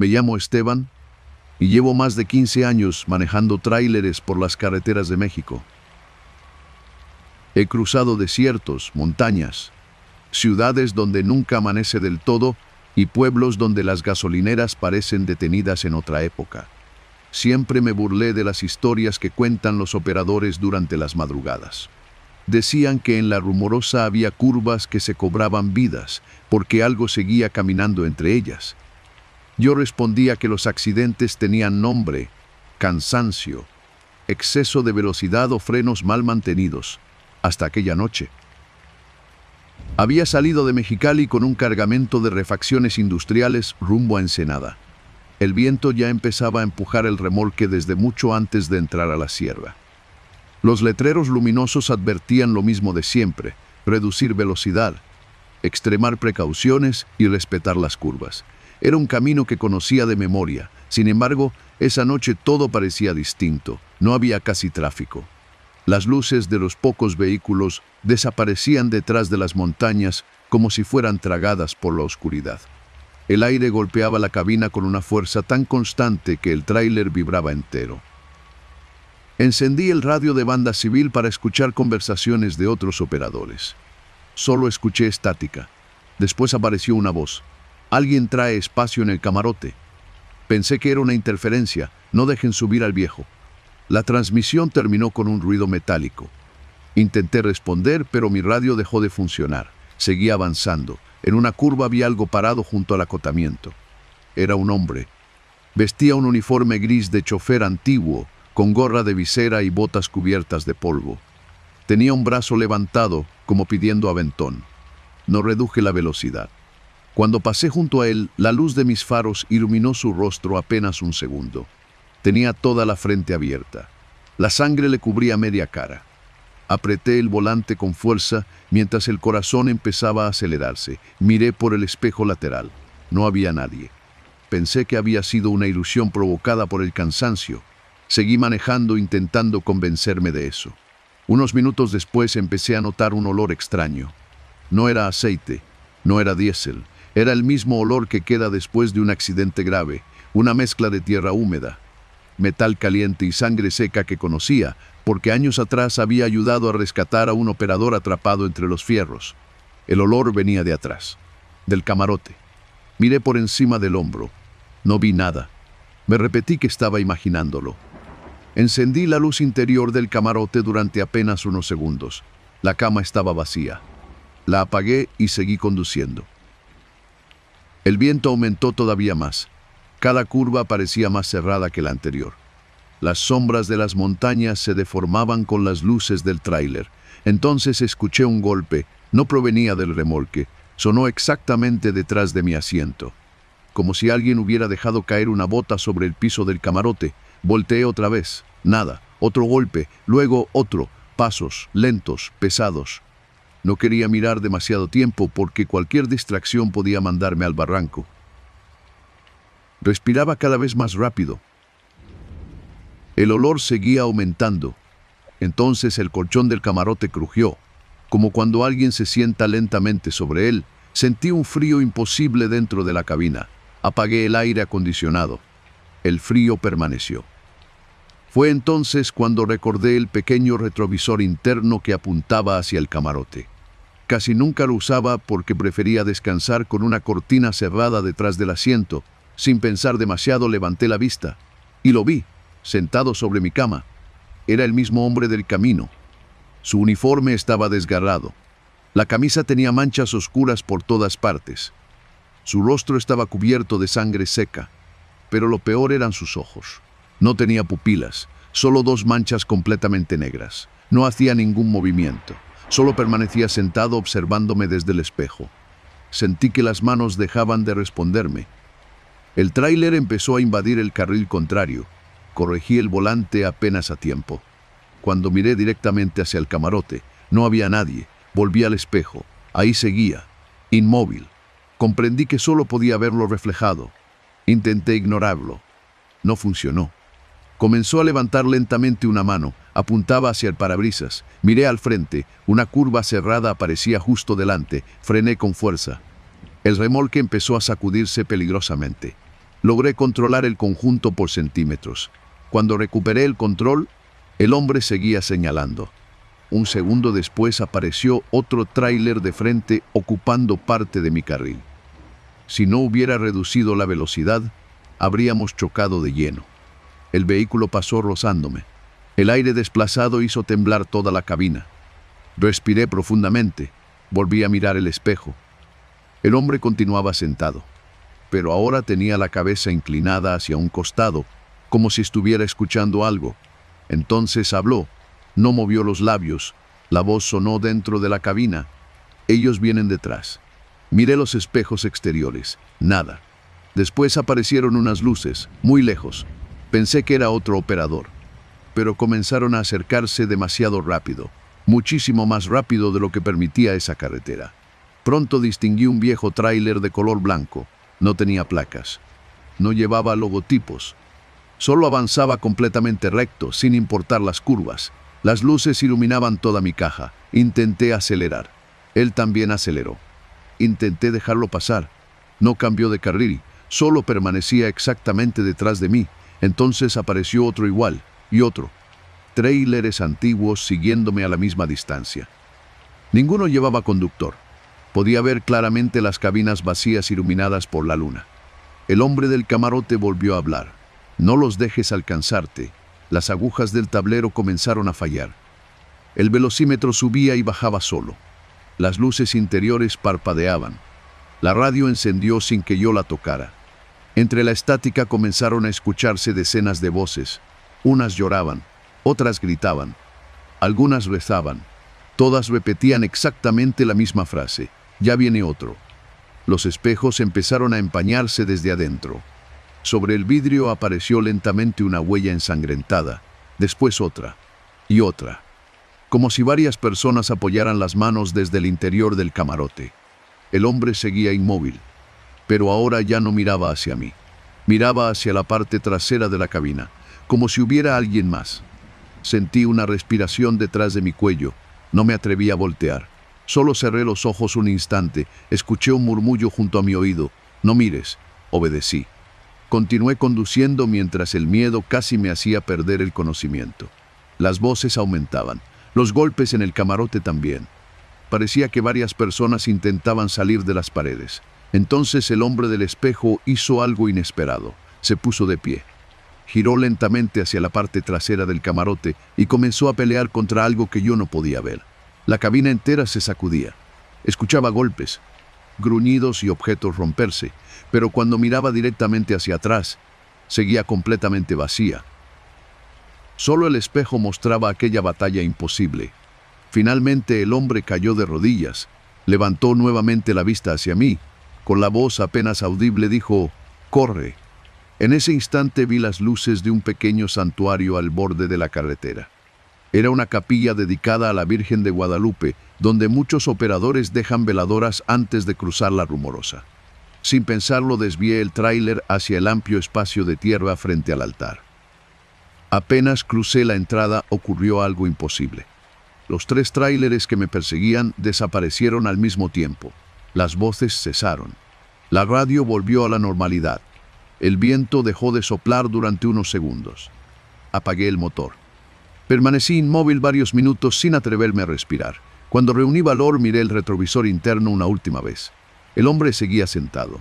Me llamo Esteban y llevo más de 15 años manejando tráileres por las carreteras de México. He cruzado desiertos, montañas, ciudades donde nunca amanece del todo y pueblos donde las gasolineras parecen detenidas en otra época. Siempre me burlé de las historias que cuentan los operadores durante las madrugadas. Decían que en la Rumorosa había curvas que se cobraban vidas porque algo seguía caminando entre ellas. Yo respondía que los accidentes tenían nombre: cansancio, exceso de velocidad o frenos mal mantenidos, hasta aquella noche. Había salido de Mexicali con un cargamento de refacciones industriales rumbo a Ensenada. El viento ya empezaba a empujar el remolque desde mucho antes de entrar a la sierra. Los letreros luminosos advertían lo mismo de siempre: reducir velocidad, extremar precauciones y respetar las curvas. Era un camino que conocía de memoria. Sin embargo, esa noche todo parecía distinto. No había casi tráfico. Las luces de los pocos vehículos desaparecían detrás de las montañas como si fueran tragadas por la oscuridad. El aire golpeaba la cabina con una fuerza tan constante que el tráiler vibraba entero. Encendí el radio de banda civil para escuchar conversaciones de otros operadores. Solo escuché estática. Después apareció una voz: «Alguien trae espacio en el camarote». Pensé que era una interferencia. «No dejen subir al viejo». La transmisión terminó con un ruido metálico. Intenté responder, pero mi radio dejó de funcionar. Seguí avanzando. En una curva vi algo parado junto al acotamiento. Era un hombre. Vestía un uniforme gris de chofer antiguo, con gorra de visera y botas cubiertas de polvo. Tenía un brazo levantado, como pidiendo aventón. No reduje la velocidad. Cuando pasé junto a él, la luz de mis faros iluminó su rostro apenas un segundo. Tenía toda la frente abierta. La sangre le cubría media cara. Apreté el volante con fuerza mientras el corazón empezaba a acelerarse. Miré por el espejo lateral. No había nadie. Pensé que había sido una ilusión provocada por el cansancio. Seguí manejando intentando convencerme de eso. Unos minutos después empecé a notar un olor extraño. No era aceite, no era diésel. Era el mismo olor que queda después de un accidente grave, una mezcla de tierra húmeda, metal caliente y sangre seca que conocía, porque años atrás había ayudado a rescatar a un operador atrapado entre los fierros. El olor venía de atrás, del camarote. Miré por encima del hombro. No vi nada. Me repetí que estaba imaginándolo. Encendí la luz interior del camarote durante apenas unos segundos. La cama estaba vacía. La apagué y seguí conduciendo. El viento aumentó todavía más. Cada curva parecía más cerrada que la anterior. Las sombras de las montañas se deformaban con las luces del tráiler. Entonces escuché un golpe. No provenía del remolque. Sonó exactamente detrás de mi asiento. Como si alguien hubiera dejado caer una bota sobre el piso del camarote. Volteé otra vez. Nada. Otro golpe. Luego otro. Pasos lentos, pesados. No quería mirar demasiado tiempo porque cualquier distracción podía mandarme al barranco. Respiraba cada vez más rápido. El olor seguía aumentando. Entonces el colchón del camarote crujió. Como cuando alguien se sienta lentamente sobre él, sentí un frío imposible dentro de la cabina. Apagué el aire acondicionado. El frío permaneció. Fue entonces cuando recordé el pequeño retrovisor interno que apuntaba hacia el camarote. Casi nunca lo usaba porque prefería descansar con una cortina cerrada detrás del asiento. Sin pensar demasiado levanté la vista y lo vi, sentado sobre mi cama. Era el mismo hombre del camino. Su uniforme estaba desgarrado. La camisa tenía manchas oscuras por todas partes. Su rostro estaba cubierto de sangre seca, pero lo peor eran sus ojos. No tenía pupilas, solo dos manchas completamente negras. No hacía ningún movimiento. Solo permanecía sentado observándome desde el espejo. Sentí que las manos dejaban de responderme. El tráiler empezó a invadir el carril contrario. Corregí el volante apenas a tiempo. Cuando miré directamente hacia el camarote, no había nadie. Volví al espejo. Ahí seguía, inmóvil. Comprendí que solo podía verlo reflejado. Intenté ignorarlo. No funcionó. Comenzó a levantar lentamente una mano. Apuntaba hacia el parabrisas. Miré al frente. Una curva cerrada aparecía justo delante. Frené con fuerza. El remolque empezó a sacudirse peligrosamente. Logré controlar el conjunto por centímetros. Cuando recuperé el control, el hombre seguía señalando. Un segundo después apareció otro tráiler de frente ocupando parte de mi carril. Si no hubiera reducido la velocidad, habríamos chocado de lleno. El vehículo pasó rozándome. El aire desplazado hizo temblar toda la cabina. Respiré profundamente. Volví a mirar el espejo. El hombre continuaba sentado, pero ahora tenía la cabeza inclinada hacia un costado, como si estuviera escuchando algo. Entonces habló. No movió los labios. La voz sonó dentro de la cabina. Ellos vienen detrás. Miré los espejos exteriores. Nada. Después aparecieron unas luces, muy lejos. Pensé que era otro operador. Pero comenzaron a acercarse demasiado rápido. Muchísimo más rápido de lo que permitía esa carretera. Pronto distinguí un viejo tráiler de color blanco. No tenía placas. No llevaba logotipos. Solo avanzaba completamente recto, sin importar las curvas. Las luces iluminaban toda mi caja. Intenté acelerar. Él también aceleró. Intenté dejarlo pasar. No cambió de carril, solo permanecía exactamente detrás de mí. Entonces apareció otro igual, y otro. Tráileres antiguos siguiéndome a la misma distancia. Ninguno llevaba conductor. Podía ver claramente las cabinas vacías iluminadas por la luna. El hombre del camarote volvió a hablar. No los dejes alcanzarte. Las agujas del tablero comenzaron a fallar. El velocímetro subía y bajaba solo. Las luces interiores parpadeaban. La radio encendió sin que yo la tocara. Entre la estática comenzaron a escucharse decenas de voces. Unas lloraban, otras gritaban, algunas rezaban. Todas repetían exactamente la misma frase. Ya viene otro. Los espejos empezaron a empañarse desde adentro. Sobre el vidrio apareció lentamente una huella ensangrentada, después otra, y otra, como si varias personas apoyaran las manos desde el interior del camarote. El hombre seguía inmóvil, pero ahora ya no miraba hacia mí. Miraba hacia la parte trasera de la cabina, como si hubiera alguien más. Sentí una respiración detrás de mi cuello. No me atreví a voltear. Solo cerré los ojos un instante. Escuché un murmullo junto a mi oído. No mires. Obedecí. Continué conduciendo mientras el miedo casi me hacía perder el conocimiento. Las voces aumentaban. Los golpes en el camarote también. Parecía que varias personas intentaban salir de las paredes. Entonces el hombre del espejo hizo algo inesperado. Se puso de pie. Giró lentamente hacia la parte trasera del camarote y comenzó a pelear contra algo que yo no podía ver. La cabina entera se sacudía. Escuchaba golpes, gruñidos y objetos romperse, pero cuando miraba directamente hacia atrás, seguía completamente vacía. Solo el espejo mostraba aquella batalla imposible. Finalmente el hombre cayó de rodillas, levantó nuevamente la vista hacia mí. Con la voz apenas audible dijo, «¡Corre!». En ese instante vi las luces de un pequeño santuario al borde de la carretera. Era una capilla dedicada a la Virgen de Guadalupe, donde muchos operadores dejan veladoras antes de cruzar la Rumorosa. Sin pensarlo, desvié el tráiler hacia el amplio espacio de tierra frente al altar. Apenas crucé la entrada, ocurrió algo imposible. Los 3 tráileres que me perseguían desaparecieron al mismo tiempo. Las voces cesaron. La radio volvió a la normalidad. El viento dejó de soplar durante unos segundos. Apagué el motor. Permanecí inmóvil varios minutos sin atreverme a respirar. Cuando reuní valor, miré el retrovisor interno una última vez. El hombre seguía sentado,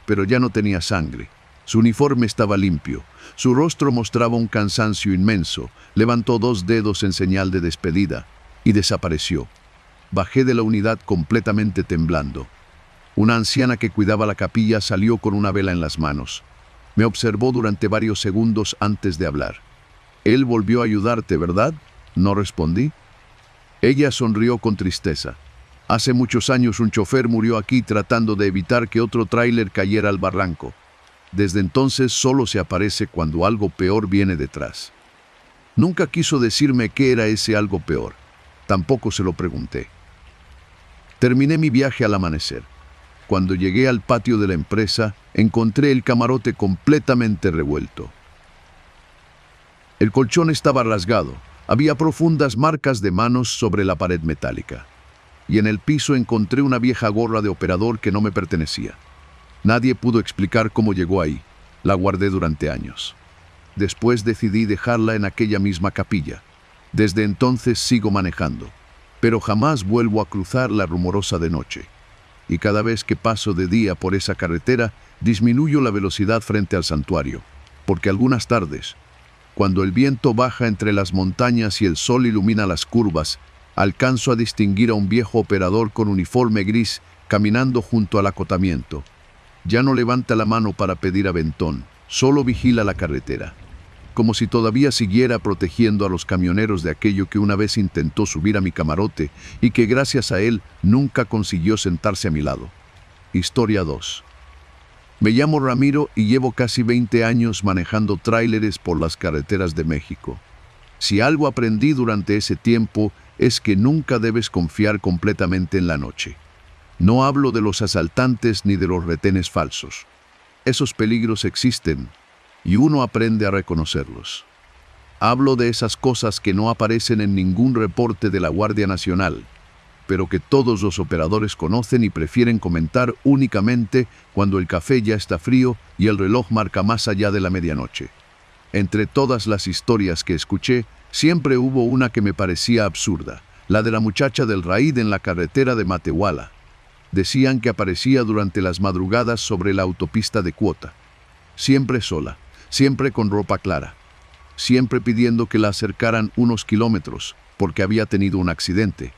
pero ya no tenía sangre. Su uniforme estaba limpio. Su rostro mostraba un cansancio inmenso. Levantó 2 dedos en señal de despedida y desapareció. Bajé de la unidad completamente temblando. Una anciana que cuidaba la capilla salió con una vela en las manos. Me observó durante varios segundos antes de hablar. «Él volvió a ayudarte, ¿verdad?», no respondí. Ella sonrió con tristeza. «Hace muchos años un chofer murió aquí tratando de evitar que otro tráiler cayera al barranco. Desde entonces solo se aparece cuando algo peor viene detrás». Nunca quiso decirme qué era ese algo peor. Tampoco se lo pregunté. Terminé mi viaje al amanecer. Cuando llegué al patio de la empresa, encontré el camarote completamente revuelto. El colchón estaba rasgado. Había profundas marcas de manos sobre la pared metálica. Y en el piso encontré una vieja gorra de operador que no me pertenecía. Nadie pudo explicar cómo llegó ahí. La guardé durante años. Después decidí dejarla en aquella misma capilla. Desde entonces sigo manejando, pero jamás vuelvo a cruzar la rumorosa de noche. Y cada vez que paso de día por esa carretera, disminuyo la velocidad frente al santuario, porque algunas tardes, cuando el viento baja entre las montañas y el sol ilumina las curvas, alcanzo a distinguir a un viejo operador con uniforme gris caminando junto al acotamiento. Ya no levanta la mano para pedir aventón, solo vigila la carretera, como si todavía siguiera protegiendo a los camioneros de aquello que una vez intentó subir a mi camarote y que gracias a él nunca consiguió sentarse a mi lado. Historia 2. Me llamo Ramiro y llevo casi 20 años manejando tráileres por las carreteras de México. Si algo aprendí durante ese tiempo es que nunca debes confiar completamente en la noche. No hablo de los asaltantes ni de los retenes falsos. Esos peligros existen y uno aprende a reconocerlos. Hablo de esas cosas que no aparecen en ningún reporte de la Guardia Nacional, pero que todos los operadores conocen y prefieren comentar únicamente cuando el café ya está frío y el reloj marca más allá de la medianoche. Entre todas las historias que escuché, siempre hubo una que me parecía absurda, la de la muchacha del raíd en la carretera de Matehuala. Decían que aparecía durante las madrugadas sobre la autopista de Cuota. Siempre sola, siempre con ropa clara, siempre pidiendo que la acercaran unos kilómetros, porque había tenido un accidente.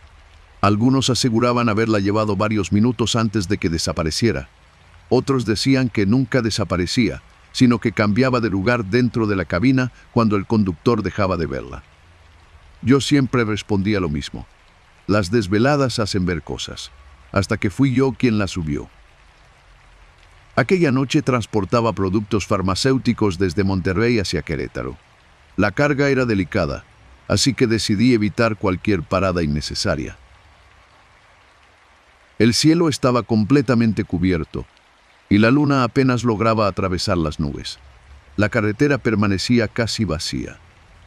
Algunos aseguraban haberla llevado varios minutos antes de que desapareciera. Otros decían que nunca desaparecía, sino que cambiaba de lugar dentro de la cabina cuando el conductor dejaba de verla. Yo siempre respondía lo mismo. Las desveladas hacen ver cosas, hasta que fui yo quien la subió. Aquella noche transportaba productos farmacéuticos desde Monterrey hacia Querétaro. La carga era delicada, así que decidí evitar cualquier parada innecesaria. El cielo estaba completamente cubierto, y la luna apenas lograba atravesar las nubes. La carretera permanecía casi vacía.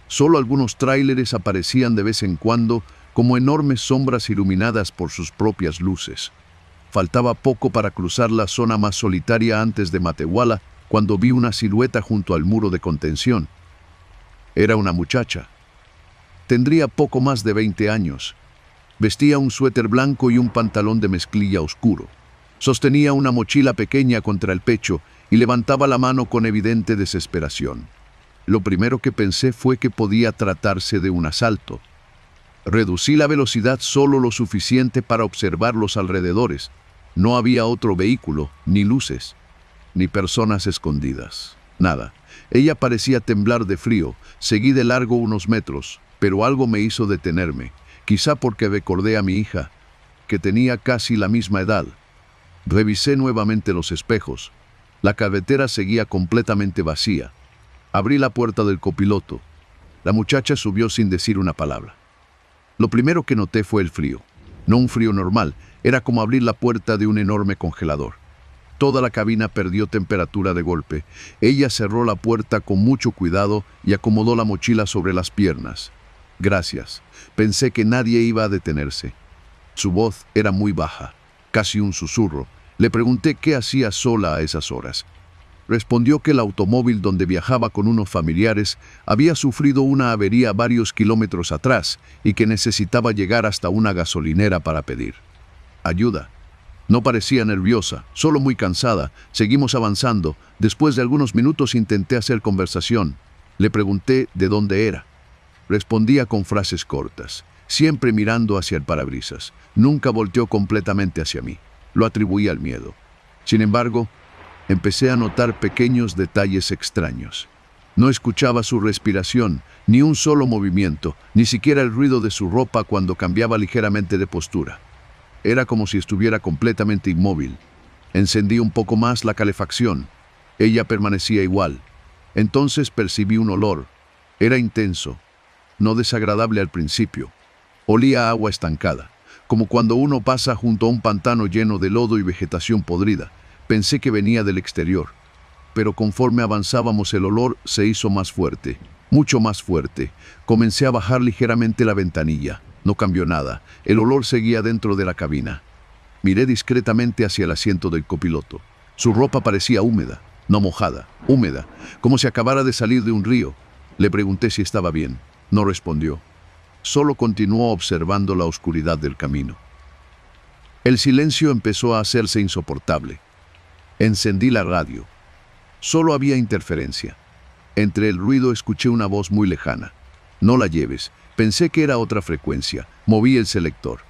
Solo algunos tráileres aparecían de vez en cuando como enormes sombras iluminadas por sus propias luces. Faltaba poco para cruzar la zona más solitaria antes de Matehuala, cuando vi una silueta junto al muro de contención. Era una muchacha. Tendría poco más de 20 años. Vestía un suéter blanco y un pantalón de mezclilla oscuro. Sostenía una mochila pequeña contra el pecho y levantaba la mano con evidente desesperación. Lo primero que pensé fue que podía tratarse de un asalto. Reducí la velocidad solo lo suficiente para observar los alrededores. No había otro vehículo, ni luces, ni personas escondidas. Nada. Ella parecía temblar de frío. Seguí de largo unos metros, pero algo me hizo detenerme. Quizá porque recordé a mi hija, que tenía casi la misma edad. Revisé nuevamente los espejos. La carretera seguía completamente vacía. Abrí la puerta del copiloto. La muchacha subió sin decir una palabra. Lo primero que noté fue el frío. No un frío normal, era como abrir la puerta de un enorme congelador. Toda la cabina perdió temperatura de golpe. Ella cerró la puerta con mucho cuidado y acomodó la mochila sobre las piernas. Gracias. Pensé que nadie iba a detenerse. Su voz era muy baja, casi un susurro. Le pregunté qué hacía sola a esas horas. Respondió que el automóvil donde viajaba con unos familiares había sufrido una avería varios kilómetros atrás y que necesitaba llegar hasta una gasolinera para pedir ayuda. No parecía nerviosa, solo muy cansada. Seguimos avanzando. Después de algunos minutos intenté hacer conversación. Le pregunté de dónde era. Respondía con frases cortas, siempre mirando hacia el parabrisas. Nunca volteó completamente hacia mí. Lo atribuía al miedo. Sin embargo, empecé a notar pequeños detalles extraños. No escuchaba su respiración, ni un solo movimiento, ni siquiera el ruido de su ropa cuando cambiaba ligeramente de postura. Era como si estuviera completamente inmóvil. Encendí un poco más la calefacción. Ella permanecía igual. Entonces percibí un olor. Era intenso, no desagradable al principio. Olía a agua estancada, como cuando uno pasa junto a un pantano lleno de lodo y vegetación podrida. Pensé que venía del exterior, pero conforme avanzábamos el olor se hizo más fuerte, mucho más fuerte. Comencé a bajar ligeramente la ventanilla. No cambió nada. El olor seguía dentro de la cabina. Miré discretamente hacia el asiento del copiloto. Su ropa parecía húmeda. no mojada, húmeda, como si acabara de salir de un río. Le pregunté si estaba bien. No respondió. Solo continuó observando la oscuridad del camino. El silencio empezó a hacerse insoportable. Encendí la radio. Solo había interferencia. Entre el ruido escuché una voz muy lejana. No la lleves. Pensé que era otra frecuencia. Moví el selector.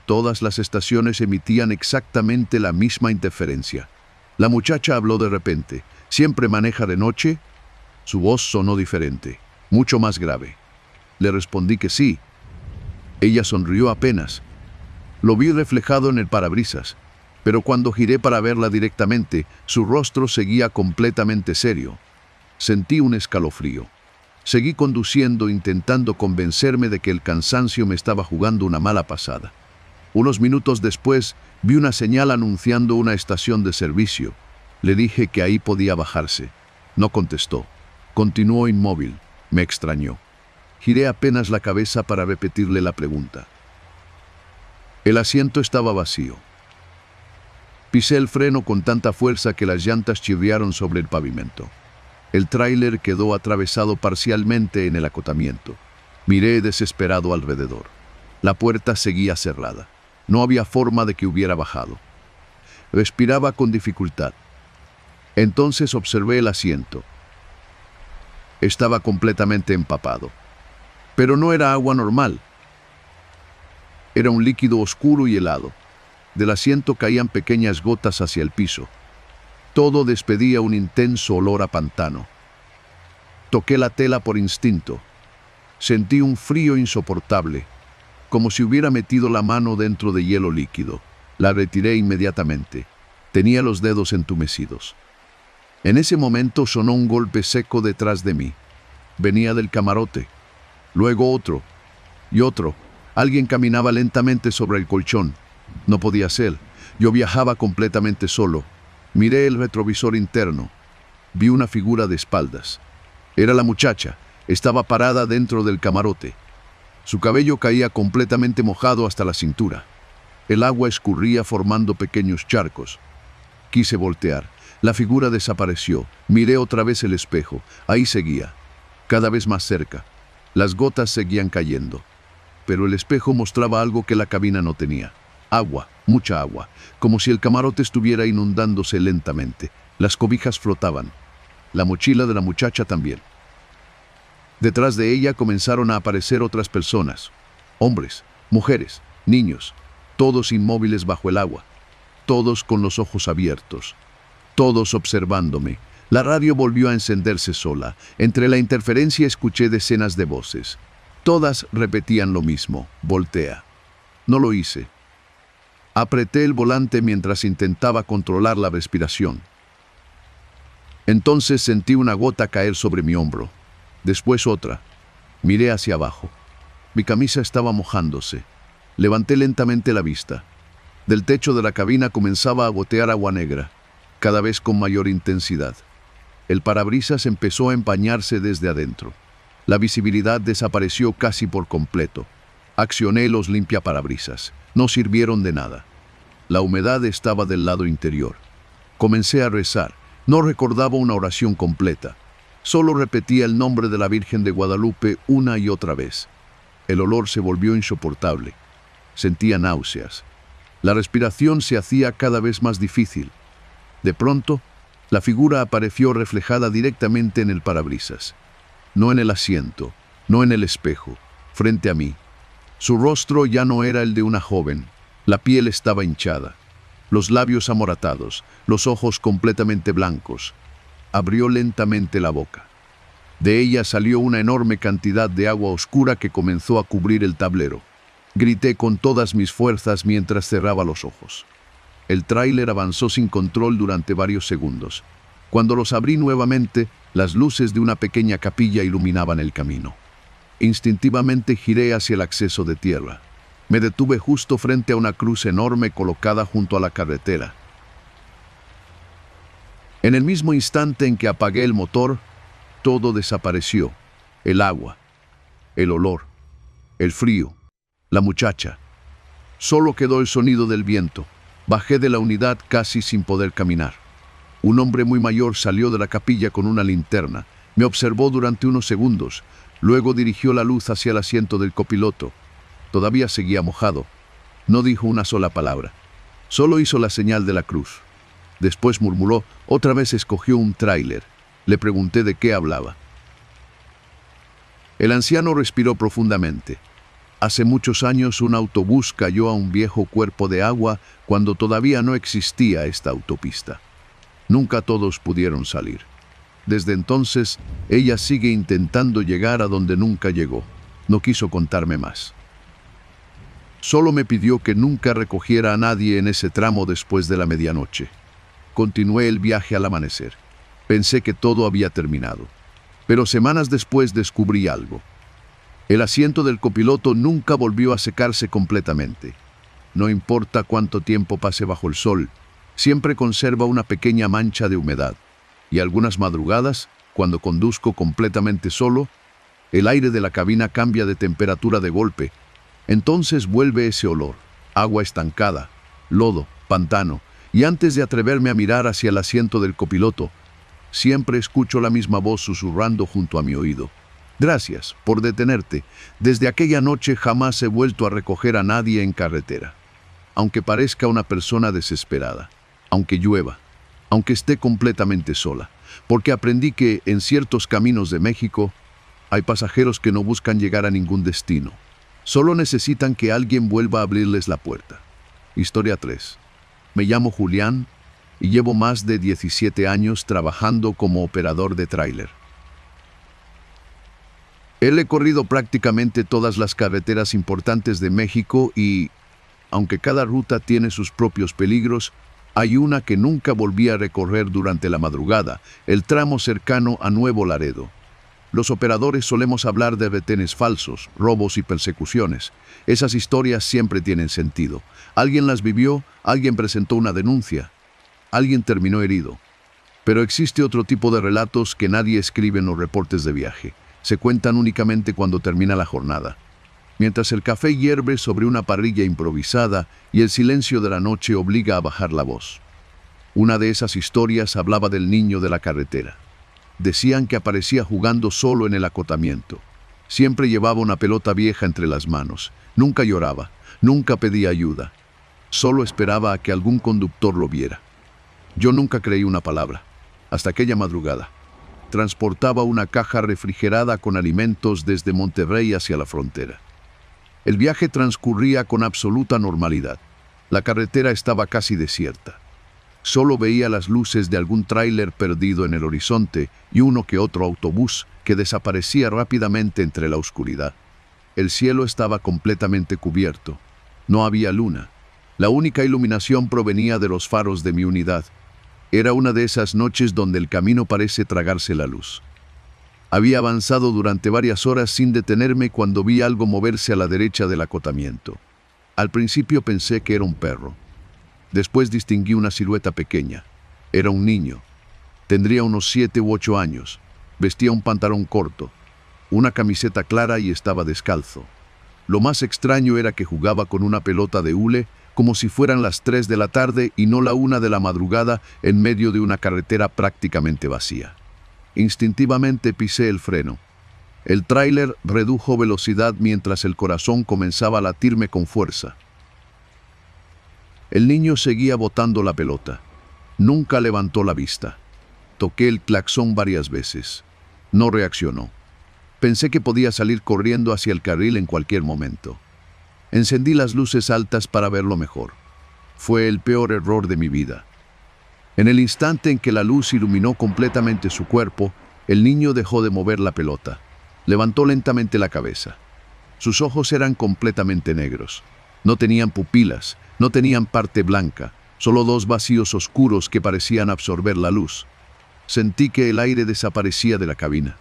Todas las estaciones emitían exactamente la misma interferencia. La muchacha habló de repente. ¿Siempre maneja de noche? Su voz sonó diferente, mucho más grave. Le respondí que sí. Ella sonrió apenas. Lo vi reflejado en el parabrisas, pero cuando giré para verla directamente, su rostro seguía completamente serio. Sentí un escalofrío. Seguí conduciendo, intentando convencerme de que el cansancio me estaba jugando una mala pasada. Unos minutos después, vi una señal anunciando una estación de servicio. Le dije que ahí podía bajarse. No contestó. Continuó inmóvil. Me extrañó. Giré apenas la cabeza para repetirle la pregunta. El asiento estaba vacío. Pisé el freno con tanta fuerza que las llantas chirriaron sobre el pavimento. El tráiler quedó atravesado parcialmente en el acotamiento. Miré desesperado alrededor. La puerta seguía cerrada. No había forma de que hubiera bajado. Respiraba con dificultad. Entonces observé el asiento. Estaba completamente empapado. Pero no era agua normal. Era un líquido oscuro y helado. Del asiento caían pequeñas gotas hacia el piso. Todo despedía un intenso olor a pantano. Toqué la tela por instinto. Sentí un frío insoportable, como si hubiera metido la mano dentro de hielo líquido. La retiré inmediatamente. Tenía los dedos entumecidos. En ese momento sonó un golpe seco detrás de mí. Venía del camarote. Luego otro. Y otro. Alguien caminaba lentamente sobre el colchón. No podía ser. Yo viajaba completamente solo. Miré el retrovisor interno. Vi una figura de espaldas. Era la muchacha. Estaba parada dentro del camarote. Su cabello caía completamente mojado hasta la cintura. El agua escurría formando pequeños charcos. Quise voltear. La figura desapareció. Miré otra vez el espejo. Ahí seguía. Cada vez más cerca. Las gotas seguían cayendo. Pero el espejo mostraba algo que la cabina no tenía. Agua, mucha agua, como si el camarote estuviera inundándose lentamente. Las cobijas flotaban. La mochila de la muchacha también. Detrás de ella comenzaron a aparecer otras personas. Hombres, mujeres, niños, todos inmóviles bajo el agua. Todos con los ojos abiertos. Todos observándome. La radio volvió a encenderse sola. Entre la interferencia escuché decenas de voces. Todas repetían lo mismo. Voltea. No lo hice. Apreté el volante mientras intentaba controlar la respiración. Entonces sentí una gota caer sobre mi hombro. Después otra. Miré hacia abajo. Mi camisa estaba mojándose. Levanté lentamente la vista. Del techo de la cabina comenzaba a gotear agua negra, cada vez con mayor intensidad. El parabrisas empezó a empañarse desde adentro. La visibilidad desapareció casi por completo. Accioné los limpiaparabrisas. No sirvieron de nada. La humedad estaba del lado interior. Comencé a rezar. No recordaba una oración completa. Solo repetía el nombre de la Virgen de Guadalupe una y otra vez. El olor se volvió insoportable. Sentía náuseas. La respiración se hacía cada vez más difícil. De pronto, la figura apareció reflejada directamente en el parabrisas. No en el asiento, no en el espejo, frente a mí. Su rostro ya no era el de una joven. La piel estaba hinchada, los labios amoratados, los ojos completamente blancos. Abrió lentamente la boca. De ella salió una enorme cantidad de agua oscura que comenzó a cubrir el tablero. Grité con todas mis fuerzas mientras cerraba los ojos. El tráiler avanzó sin control durante varios segundos. Cuando los abrí nuevamente, las luces de una pequeña capilla iluminaban el camino. Instintivamente giré hacia el acceso de tierra. Me detuve justo frente a una cruz enorme colocada junto a la carretera. En el mismo instante en que apagué el motor, todo desapareció. El agua, el olor, el frío, la muchacha. Solo quedó el sonido del viento. Bajé de la unidad casi sin poder caminar. Un hombre muy mayor salió de la capilla con una linterna. Me observó durante unos segundos. Luego dirigió la luz hacia el asiento del copiloto. Todavía seguía mojado. No dijo una sola palabra. Solo hizo la señal de la cruz. Después murmuró. Otra vez escogió un tráiler. Le pregunté de qué hablaba. El anciano respiró profundamente. Hace muchos años un autobús cayó a un viejo cuerpo de agua cuando todavía no existía esta autopista. Nunca todos pudieron salir. Desde entonces, ella sigue intentando llegar a donde nunca llegó. No quiso contarme más. Solo me pidió que nunca recogiera a nadie en ese tramo después de la medianoche. Continué el viaje al amanecer. Pensé que todo había terminado. Pero semanas después descubrí algo. El asiento del copiloto nunca volvió a secarse completamente. No importa cuánto tiempo pase bajo el sol, siempre conserva una pequeña mancha de humedad. Y algunas madrugadas, cuando conduzco completamente solo, el aire de la cabina cambia de temperatura de golpe. Entonces vuelve ese olor, agua estancada, lodo, pantano, y antes de atreverme a mirar hacia el asiento del copiloto, siempre escucho la misma voz susurrando junto a mi oído. Gracias por detenerte. Desde aquella noche jamás he vuelto a recoger a nadie en carretera. Aunque parezca una persona desesperada, aunque llueva, aunque esté completamente sola, porque aprendí que en ciertos caminos de México hay pasajeros que no buscan llegar a ningún destino. Solo necesitan que alguien vuelva a abrirles la puerta. Historia 3. Me llamo Julián y llevo más de 17 años trabajando como operador de tráiler. He recorrido prácticamente todas las carreteras importantes de México y, aunque cada ruta tiene sus propios peligros, hay una que nunca volví a recorrer durante la madrugada, el tramo cercano a Nuevo Laredo. Los operadores solemos hablar de retenes falsos, robos y persecuciones. Esas historias siempre tienen sentido. Alguien las vivió, alguien presentó una denuncia, alguien terminó herido. Pero existe otro tipo de relatos que nadie escribe en los reportes de viaje. Se cuentan únicamente cuando termina la jornada. Mientras el café hierve sobre una parrilla improvisada y el silencio de la noche obliga a bajar la voz. Una de esas historias hablaba del niño de la carretera. Decían que aparecía jugando solo en el acotamiento. Siempre llevaba una pelota vieja entre las manos. Nunca lloraba, nunca pedía ayuda. Solo esperaba a que algún conductor lo viera. Yo nunca creí una palabra, hasta aquella madrugada. Transportaba una caja refrigerada con alimentos desde Monterrey hacia la frontera. El viaje transcurría con absoluta normalidad. La carretera estaba casi desierta. Solo veía las luces de algún tráiler perdido en el horizonte y uno que otro autobús que desaparecía rápidamente entre la oscuridad. El cielo estaba completamente cubierto. No había luna. La única iluminación provenía de los faros de mi unidad. Era una de esas noches donde el camino parece tragarse la luz. Había avanzado durante varias horas sin detenerme cuando vi algo moverse a la derecha del acotamiento. Al principio pensé que era un perro. Después distinguí una silueta pequeña. Era un niño. Tendría unos 7 u 8 años. Vestía un pantalón corto, una camiseta clara y estaba descalzo. Lo más extraño era que jugaba con una pelota de hule como si fueran las 3 de la tarde y no la 1 de la madrugada en medio de una carretera prácticamente vacía. Instintivamente pisé el freno. El tráiler redujo velocidad mientras el corazón comenzaba a latirme con fuerza. El niño seguía botando la pelota. Nunca levantó la vista. Toqué el claxon varias veces. No reaccionó. Pensé que podía salir corriendo hacia el carril en cualquier momento. Encendí las luces altas para verlo mejor. Fue el peor error de mi vida. En el instante en que la luz iluminó completamente su cuerpo, el niño dejó de mover la pelota. Levantó lentamente la cabeza. Sus ojos eran completamente negros. No tenían pupilas, no tenían parte blanca, solo 2 vacíos oscuros que parecían absorber la luz. Sentí que el aire desaparecía de la cabina.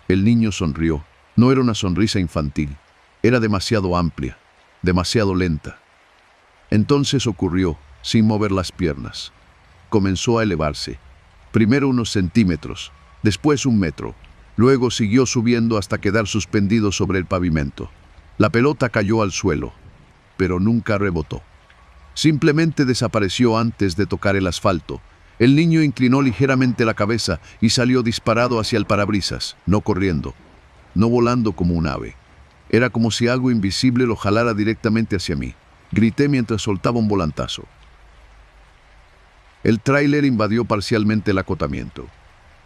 El niño sonrió. No era una sonrisa infantil. Era demasiado amplia, demasiado lenta. Entonces ocurrió, sin mover las piernas. Comenzó a elevarse. Primero unos centímetros, después 1 metro. Luego siguió subiendo hasta quedar suspendido sobre el pavimento. La pelota cayó al suelo, pero nunca rebotó. Simplemente desapareció antes de tocar el asfalto. El niño inclinó ligeramente la cabeza y salió disparado hacia el parabrisas, no corriendo, no volando como un ave. Era como si algo invisible lo jalara directamente hacia mí. Grité mientras soltaba un volantazo. El tráiler invadió parcialmente el acotamiento.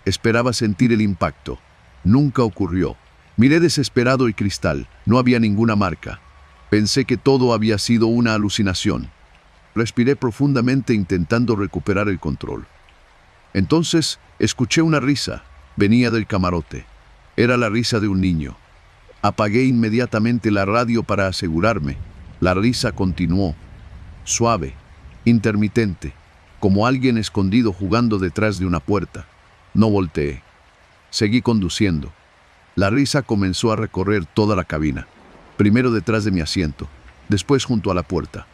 Esperaba sentir el impacto. Nunca ocurrió. Miré desesperado el cristal. No había ninguna marca. Pensé que todo había sido una alucinación. Respiré profundamente intentando recuperar el control. Entonces escuché una risa. Venía del camarote. Era la risa de un niño. Apagué inmediatamente la radio para asegurarme. La risa continuó. Suave, intermitente, como alguien escondido jugando detrás de una puerta. No volteé. Seguí conduciendo. La risa comenzó a recorrer toda la cabina. Primero detrás de mi asiento, después junto a la puerta,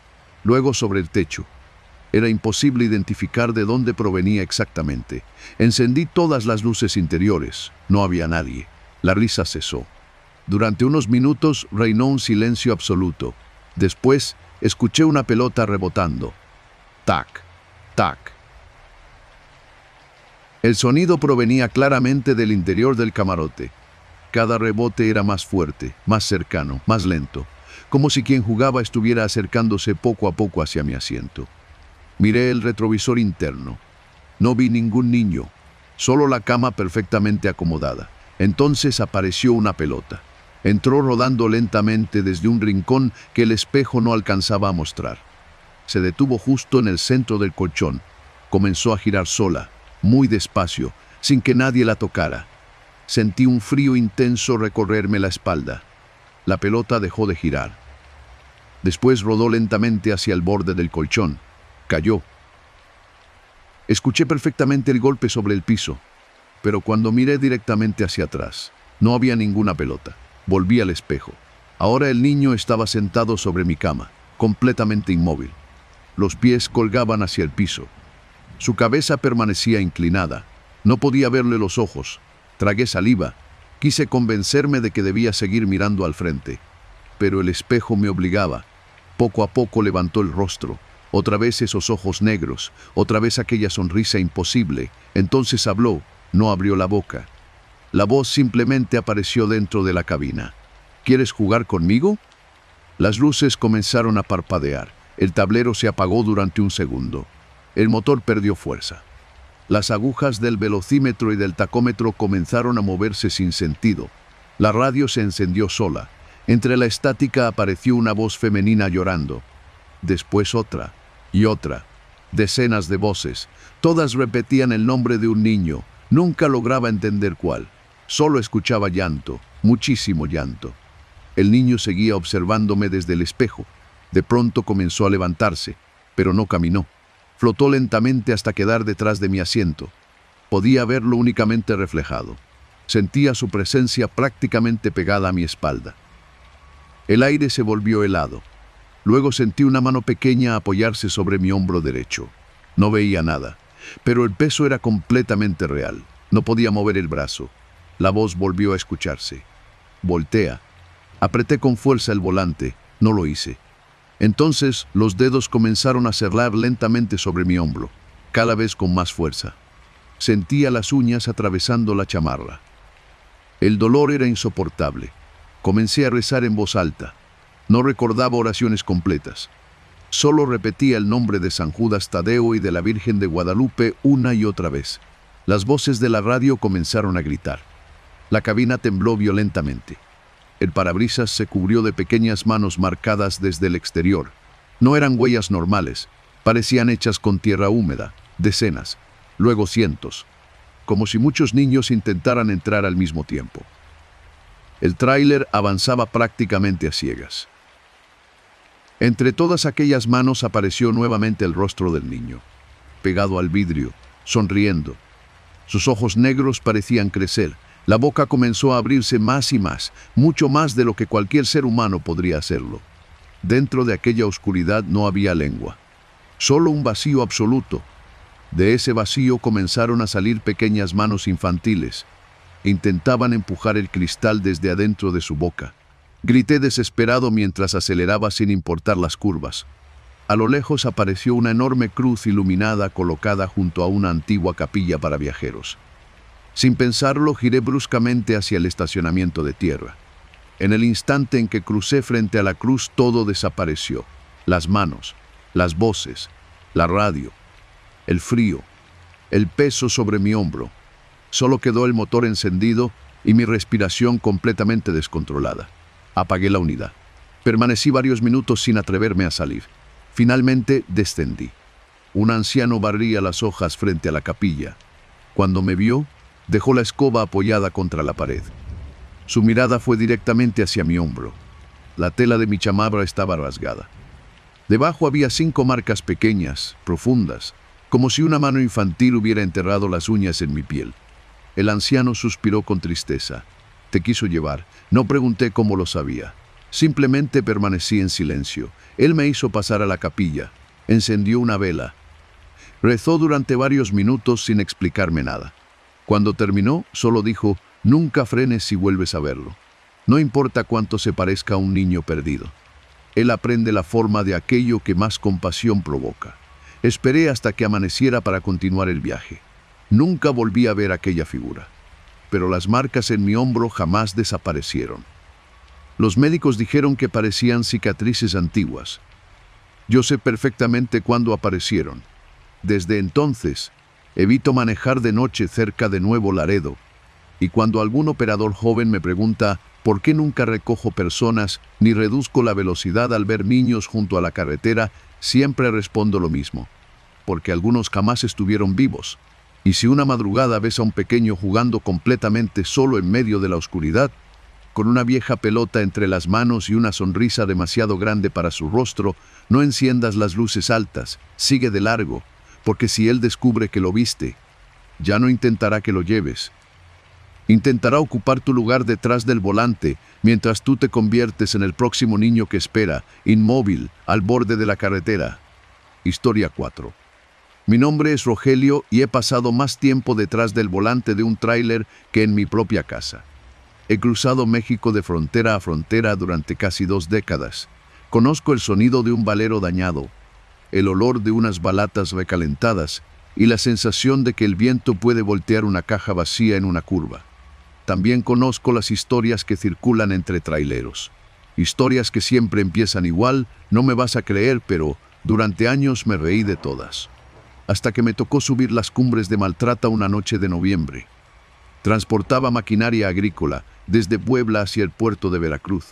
luego sobre el techo. Era imposible identificar de dónde provenía exactamente. Encendí todas las luces interiores. No había nadie. La risa cesó. Durante unos minutos reinó un silencio absoluto. Después escuché una pelota rebotando. Tac, tac. El sonido provenía claramente del interior del camarote. Cada rebote era más fuerte, más cercano, más lento, como si quien jugaba estuviera acercándose poco a poco hacia mi asiento. Miré el retrovisor interno. No vi ningún niño, solo la cama perfectamente acomodada. Entonces apareció una pelota. Entró rodando lentamente desde un rincón que el espejo no alcanzaba a mostrar. Se detuvo justo en el centro del colchón. Comenzó a girar sola, muy despacio, sin que nadie la tocara. Sentí un frío intenso recorrerme la espalda. La pelota dejó de girar. Después rodó lentamente hacia el borde del colchón. Cayó. Escuché perfectamente el golpe sobre el piso, pero cuando miré directamente hacia atrás, no había ninguna pelota. Volví al espejo. Ahora el niño estaba sentado sobre mi cama, completamente inmóvil. Los pies colgaban hacia el piso. Su cabeza permanecía inclinada. No podía verle los ojos. Tragué saliva. Quise convencerme de que debía seguir mirando al frente. Pero el espejo me obligaba. Poco a poco levantó el rostro. Otra vez esos ojos negros. Otra vez aquella sonrisa imposible. Entonces habló. No abrió la boca. La voz simplemente apareció dentro de la cabina. ¿Quieres jugar conmigo? Las luces comenzaron a parpadear. El tablero se apagó durante un segundo. El motor perdió fuerza. Las agujas del velocímetro y del tacómetro comenzaron a moverse sin sentido. La radio se encendió sola. Entre la estática apareció una voz femenina llorando. Después otra y otra. Decenas de voces. Todas repetían el nombre de un niño. Nunca lograba entender cuál. Solo escuchaba llanto, muchísimo llanto. El niño seguía observándome desde el espejo. De pronto comenzó a levantarse, pero no caminó. Flotó lentamente hasta quedar detrás de mi asiento. Podía verlo únicamente reflejado. Sentía su presencia prácticamente pegada a mi espalda. El aire se volvió helado. Luego sentí una mano pequeña apoyarse sobre mi hombro derecho. No veía nada, pero el peso era completamente real. No podía mover el brazo. La voz volvió a escucharse. Voltea. Apreté con fuerza el volante. No lo hice. Entonces los dedos comenzaron a cerrar lentamente sobre mi hombro, cada vez con más fuerza. Sentía las uñas atravesando la chamarra. El dolor era insoportable. Comencé a rezar en voz alta. No recordaba oraciones completas. Solo repetía el nombre de San Judas Tadeo y de la Virgen de Guadalupe una y otra vez. Las voces de la radio comenzaron a gritar. La cabina tembló violentamente. El parabrisas se cubrió de pequeñas manos marcadas desde el exterior. No eran huellas normales, parecían hechas con tierra húmeda, decenas, luego cientos, como si muchos niños intentaran entrar al mismo tiempo. El tráiler avanzaba prácticamente a ciegas. Entre todas aquellas manos apareció nuevamente el rostro del niño, pegado al vidrio, sonriendo. Sus ojos negros parecían crecer. La boca comenzó a abrirse más y más, mucho más de lo que cualquier ser humano podría hacerlo. Dentro de aquella oscuridad no había lengua, solo un vacío absoluto. De ese vacío comenzaron a salir pequeñas manos infantiles. Intentaban empujar el cristal desde adentro de su boca. Grité desesperado mientras aceleraba sin importar las curvas. A lo lejos apareció una enorme cruz iluminada colocada junto a una antigua capilla para viajeros. Sin pensarlo, giré bruscamente hacia el estacionamiento de tierra. En el instante en que crucé frente a la cruz, todo desapareció. Las manos, las voces, la radio, el frío, el peso sobre mi hombro. Solo quedó el motor encendido y mi respiración completamente descontrolada. Apagué la unidad. Permanecí varios minutos sin atreverme a salir. Finalmente descendí. Un anciano barría las hojas frente a la capilla. Cuando me vio, dejó la escoba apoyada contra la pared. Su mirada fue directamente hacia mi hombro. La tela de mi chamarra estaba rasgada. Debajo había 5 marcas pequeñas, profundas, como si una mano infantil hubiera enterrado las uñas en mi piel. El anciano suspiró con tristeza. Te quiso llevar. No pregunté cómo lo sabía. Simplemente permanecí en silencio. Él me hizo pasar a la capilla. Encendió una vela. Rezó durante varios minutos sin explicarme nada. Cuando terminó, solo dijo: nunca frenes si vuelves a verlo. No importa cuánto se parezca a un niño perdido. Él aprende la forma de aquello que más compasión provoca. Esperé hasta que amaneciera para continuar el viaje. Nunca volví a ver aquella figura. Pero las marcas en mi hombro jamás desaparecieron. Los médicos dijeron que parecían cicatrices antiguas. Yo sé perfectamente cuándo aparecieron. Desde entonces, evito manejar de noche cerca de Nuevo Laredo. Y cuando algún operador joven me pregunta por qué nunca recojo personas ni reduzco la velocidad al ver niños junto a la carretera, siempre respondo lo mismo. Porque algunos jamás estuvieron vivos. Y si una madrugada ves a un pequeño jugando completamente solo en medio de la oscuridad, con una vieja pelota entre las manos y una sonrisa demasiado grande para su rostro, no enciendas las luces altas, sigue de largo, porque si él descubre que lo viste, ya no intentará que lo lleves. Intentará ocupar tu lugar detrás del volante, mientras tú te conviertes en el próximo niño que espera, inmóvil, al borde de la carretera. Historia 4. Mi nombre es Rogelio y he pasado más tiempo detrás del volante de un tráiler que en mi propia casa. He cruzado México de frontera a frontera durante casi 2 décadas. Conozco el sonido de un valero dañado, el olor de unas balatas recalentadas y la sensación de que el viento puede voltear una caja vacía en una curva. También conozco las historias que circulan entre traileros. Historias que siempre empiezan igual, no me vas a creer, pero durante años me reí de todas. Hasta que me tocó subir las cumbres de Maltrata una noche de noviembre. Transportaba maquinaria agrícola desde Puebla hacia el puerto de Veracruz.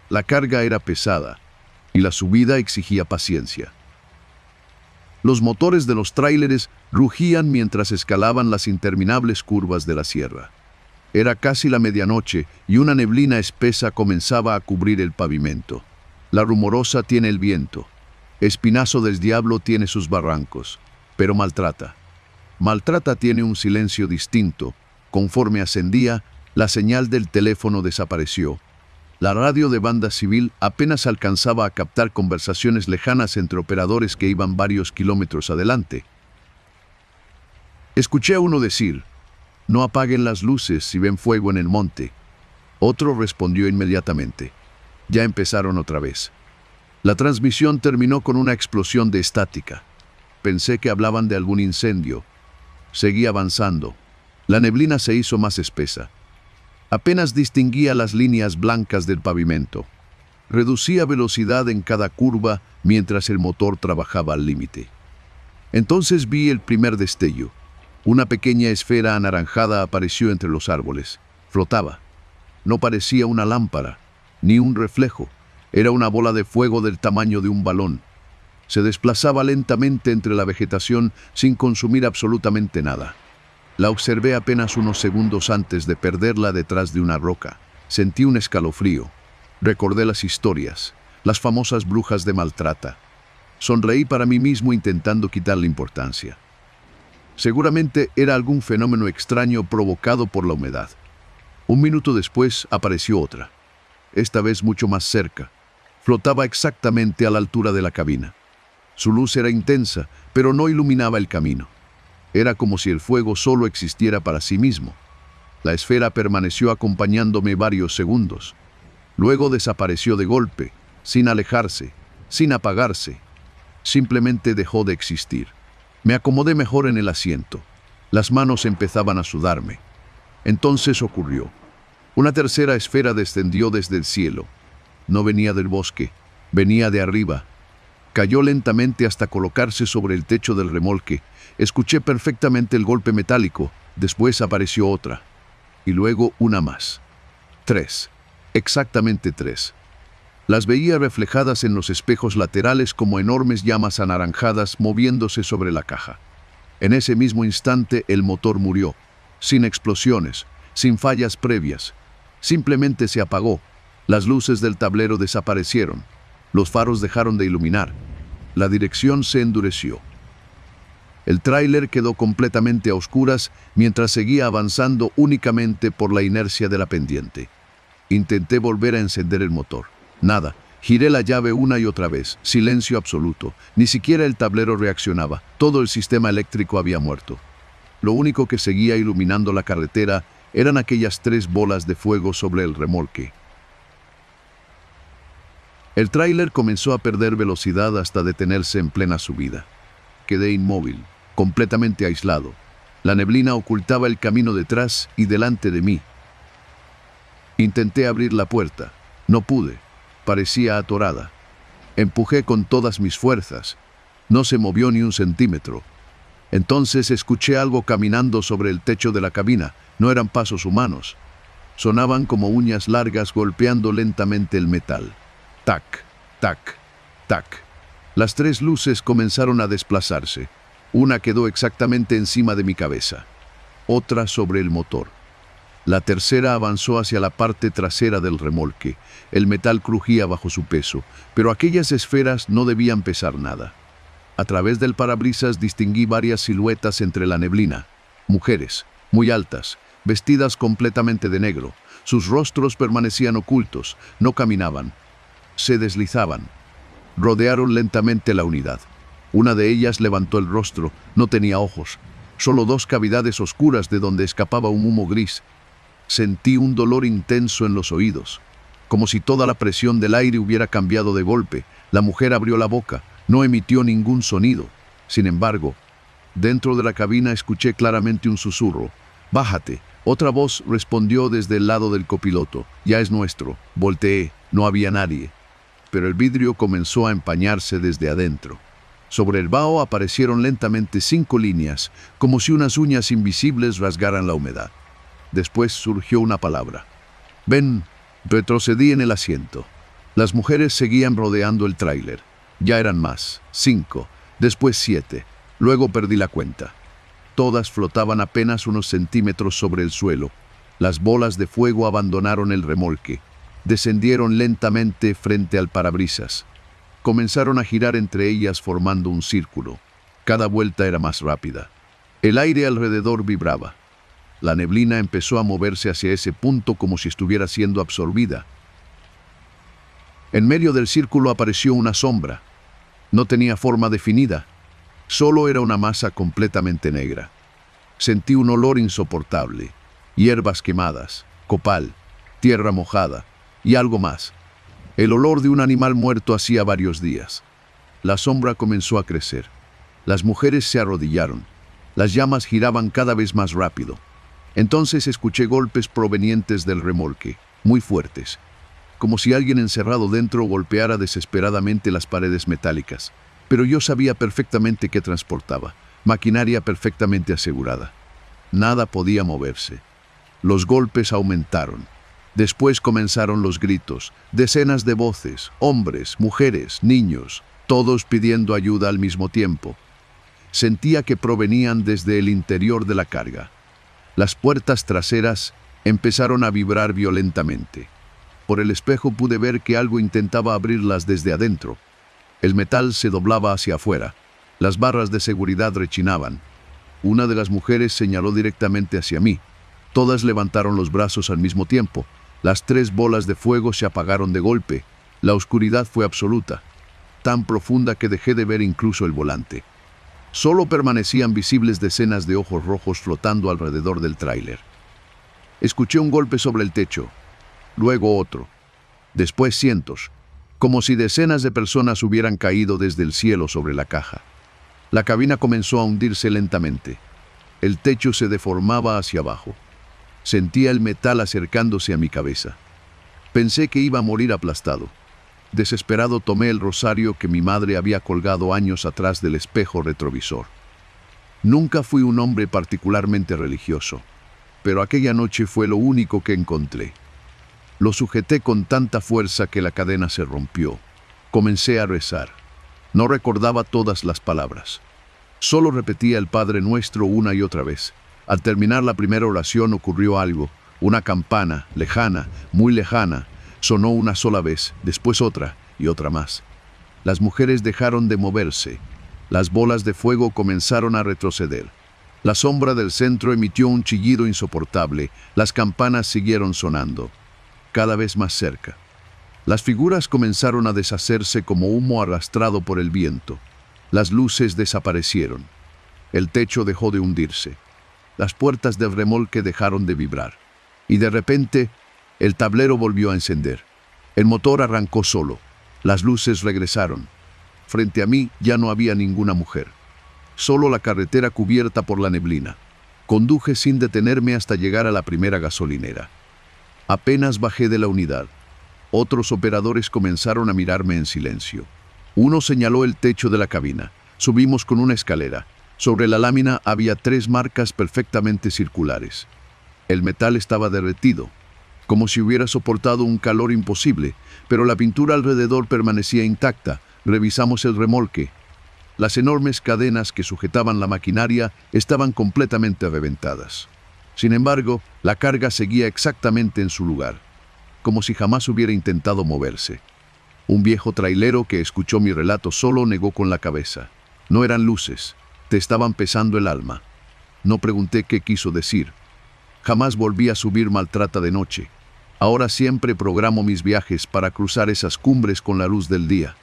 La carga era pesada y la subida exigía paciencia. Los motores de los tráileres rugían mientras escalaban las interminables curvas de la sierra. Era casi la medianoche y una neblina espesa comenzaba a cubrir el pavimento. La Rumorosa tiene el viento. Espinazo del Diablo tiene sus barrancos. Pero Maltrata tiene un silencio distinto. Conforme ascendía, la señal del teléfono desapareció. La radio de banda civil apenas alcanzaba a captar conversaciones lejanas entre operadores que iban varios kilómetros adelante. Escuché a uno decir: no apaguen las luces si ven fuego en el monte. Otro respondió inmediatamente: ya empezaron otra vez. La transmisión terminó con una explosión de estática. Pensé que hablaban de algún incendio. Seguí avanzando. La neblina se hizo más espesa. Apenas distinguía las líneas blancas del pavimento. Reducía velocidad en cada curva mientras el motor trabajaba al límite. Entonces vi el primer destello. Una pequeña esfera anaranjada apareció entre los árboles. Flotaba. No parecía una lámpara, ni un reflejo. Era una bola de fuego del tamaño de un balón. Se desplazaba lentamente entre la vegetación sin consumir absolutamente nada. La observé apenas unos segundos antes de perderla detrás de una roca. Sentí un escalofrío. Recordé las historias, las famosas brujas de Maltrata. Sonreí para mí mismo intentando quitarle importancia. Seguramente era algún fenómeno extraño provocado por la humedad. Un minuto después apareció otra, esta vez mucho más cerca. Flotaba exactamente a la altura de la cabina. Su luz era intensa, pero no iluminaba el camino. Era como si el fuego solo existiera para sí mismo. La esfera permaneció acompañándome varios segundos. Luego desapareció de golpe, sin alejarse, sin apagarse. Simplemente dejó de existir. Me acomodé mejor en el asiento. Las manos empezaban a sudarme. Entonces ocurrió. Una tercera esfera descendió desde el cielo. No venía del bosque, venía de arriba. Cayó lentamente hasta colocarse sobre el techo del remolque. Escuché perfectamente el golpe metálico. Después apareció otra. Y luego una más. 3. Exactamente 3. Las veía reflejadas en los espejos laterales como enormes llamas anaranjadas moviéndose sobre la caja. En ese mismo instante el motor murió, sin explosiones, sin fallas previas. Simplemente se apagó. Las luces del tablero desaparecieron. Los faros dejaron de iluminar. La dirección se endureció. El tráiler quedó completamente a oscuras mientras seguía avanzando únicamente por la inercia de la pendiente. Intenté volver a encender el motor. Nada. Giré la llave una y otra vez. Silencio absoluto. Ni siquiera el tablero reaccionaba. Todo el sistema eléctrico había muerto. Lo único que seguía iluminando la carretera eran aquellas 3 bolas de fuego sobre el remolque. El tráiler comenzó a perder velocidad hasta detenerse en plena subida. Quedé inmóvil, completamente aislado. La neblina ocultaba el camino detrás y delante de mí. Intenté abrir la puerta. No pude. Parecía atorada. Empujé con todas mis fuerzas. No se movió ni un centímetro. Entonces escuché algo caminando sobre el techo de la cabina. No eran pasos humanos. Sonaban como uñas largas golpeando lentamente el metal. Tac, tac, tac. Las 3 luces comenzaron a desplazarse. Una quedó exactamente encima de mi cabeza. Otra sobre el motor. La tercera avanzó hacia la parte trasera del remolque. El metal crujía bajo su peso, pero aquellas esferas no debían pesar nada. A través del parabrisas distinguí varias siluetas entre la neblina. Mujeres, muy altas, vestidas completamente de negro. Sus rostros permanecían ocultos, no caminaban. Se deslizaban. Rodearon lentamente la unidad. Una de ellas levantó el rostro. No tenía ojos, solo 2 cavidades oscuras de donde escapaba un humo gris. Sentí un dolor intenso en los oídos, como si toda la presión del aire hubiera cambiado de golpe. La mujer abrió la boca, no emitió ningún sonido. Sin embargo, dentro de la cabina escuché claramente un susurro. «Bájate». Otra voz respondió desde el lado del copiloto. «Ya es nuestro». Volteé, no había nadie. Pero el vidrio comenzó a empañarse desde adentro. Sobre el vaho aparecieron lentamente 5 líneas, como si unas uñas invisibles rasgaran la humedad. Después surgió una palabra. «Ven». Retrocedí en el asiento. Las mujeres seguían rodeando el tráiler. Ya eran más, 5, después 7. Luego perdí la cuenta. Todas flotaban apenas unos centímetros sobre el suelo. Las bolas de fuego abandonaron el remolque. Descendieron lentamente frente al parabrisas. Comenzaron a girar entre ellas formando un círculo. Cada vuelta era más rápida. El aire alrededor vibraba. La neblina empezó a moverse hacia ese punto como si estuviera siendo absorbida. En medio del círculo apareció una sombra. No tenía forma definida. Solo era una masa completamente negra. Sentí un olor insoportable. Hierbas quemadas, copal, tierra mojada y algo más. El olor de un animal muerto hacía varios días. La sombra comenzó a crecer. Las mujeres se arrodillaron. Las llamas giraban cada vez más rápido. Entonces escuché golpes provenientes del remolque, muy fuertes, como si alguien encerrado dentro golpeara desesperadamente las paredes metálicas. Pero yo sabía perfectamente qué transportaba, maquinaria perfectamente asegurada. Nada podía moverse. Los golpes aumentaron. Después comenzaron los gritos, decenas de voces, hombres, mujeres, niños, todos pidiendo ayuda al mismo tiempo. Sentía que provenían desde el interior de la carga. Las puertas traseras empezaron a vibrar violentamente. Por el espejo pude ver que algo intentaba abrirlas desde adentro. El metal se doblaba hacia afuera. Las barras de seguridad rechinaban. Una de las mujeres señaló directamente hacia mí. Todas levantaron los brazos al mismo tiempo. Las 3 bolas de fuego se apagaron de golpe. La oscuridad fue absoluta, tan profunda que dejé de ver incluso el volante. Solo permanecían visibles decenas de ojos rojos flotando alrededor del tráiler. Escuché un golpe sobre el techo, luego otro, después cientos. como si decenas de personas hubieran caído desde el cielo sobre la caja. La cabina comenzó a hundirse lentamente. El techo se deformaba hacia abajo. Sentía el metal acercándose a mi cabeza. Pensé que iba a morir aplastado. Desesperado tomé el rosario que mi madre había colgado años atrás del espejo retrovisor. Nunca fui un hombre particularmente religioso, pero aquella noche fue lo único que encontré. Lo sujeté con tanta fuerza que la cadena se rompió. Comencé a rezar. No recordaba todas las palabras. Solo repetía el Padre Nuestro una y otra vez. Al terminar la primera oración ocurrió algo. Una campana, lejana, muy lejana, sonó una sola vez, después otra y otra más. Las mujeres dejaron de moverse. Las bolas de fuego comenzaron a retroceder. La sombra del centro emitió un chillido insoportable. Las campanas siguieron sonando, cada vez más cerca. Las figuras comenzaron a deshacerse como humo arrastrado por el viento. Las luces desaparecieron. El techo dejó de hundirse. Las puertas del remolque dejaron de vibrar. Y de repente, el tablero volvió a encender. El motor arrancó solo. Las luces regresaron. Frente a mí ya no había ninguna mujer. Solo la carretera cubierta por la neblina. Conduje sin detenerme hasta llegar a la primera gasolinera. Apenas bajé de la unidad. Otros operadores comenzaron a mirarme en silencio. Uno señaló el techo de la cabina. Subimos con una escalera. Sobre la lámina había 3 marcas perfectamente circulares. El metal estaba derretido, como si hubiera soportado un calor imposible, pero la pintura alrededor permanecía intacta. Revisamos el remolque. Las enormes cadenas que sujetaban la maquinaria estaban completamente reventadas. Sin embargo, la carga seguía exactamente en su lugar, como si jamás hubiera intentado moverse. Un viejo trailero que escuchó mi relato solo negó con la cabeza. No eran luces, te estaban pesando el alma. No pregunté qué quiso decir. Jamás volví a subir Maltrata de noche. Ahora siempre programo mis viajes para cruzar esas cumbres con la luz del día.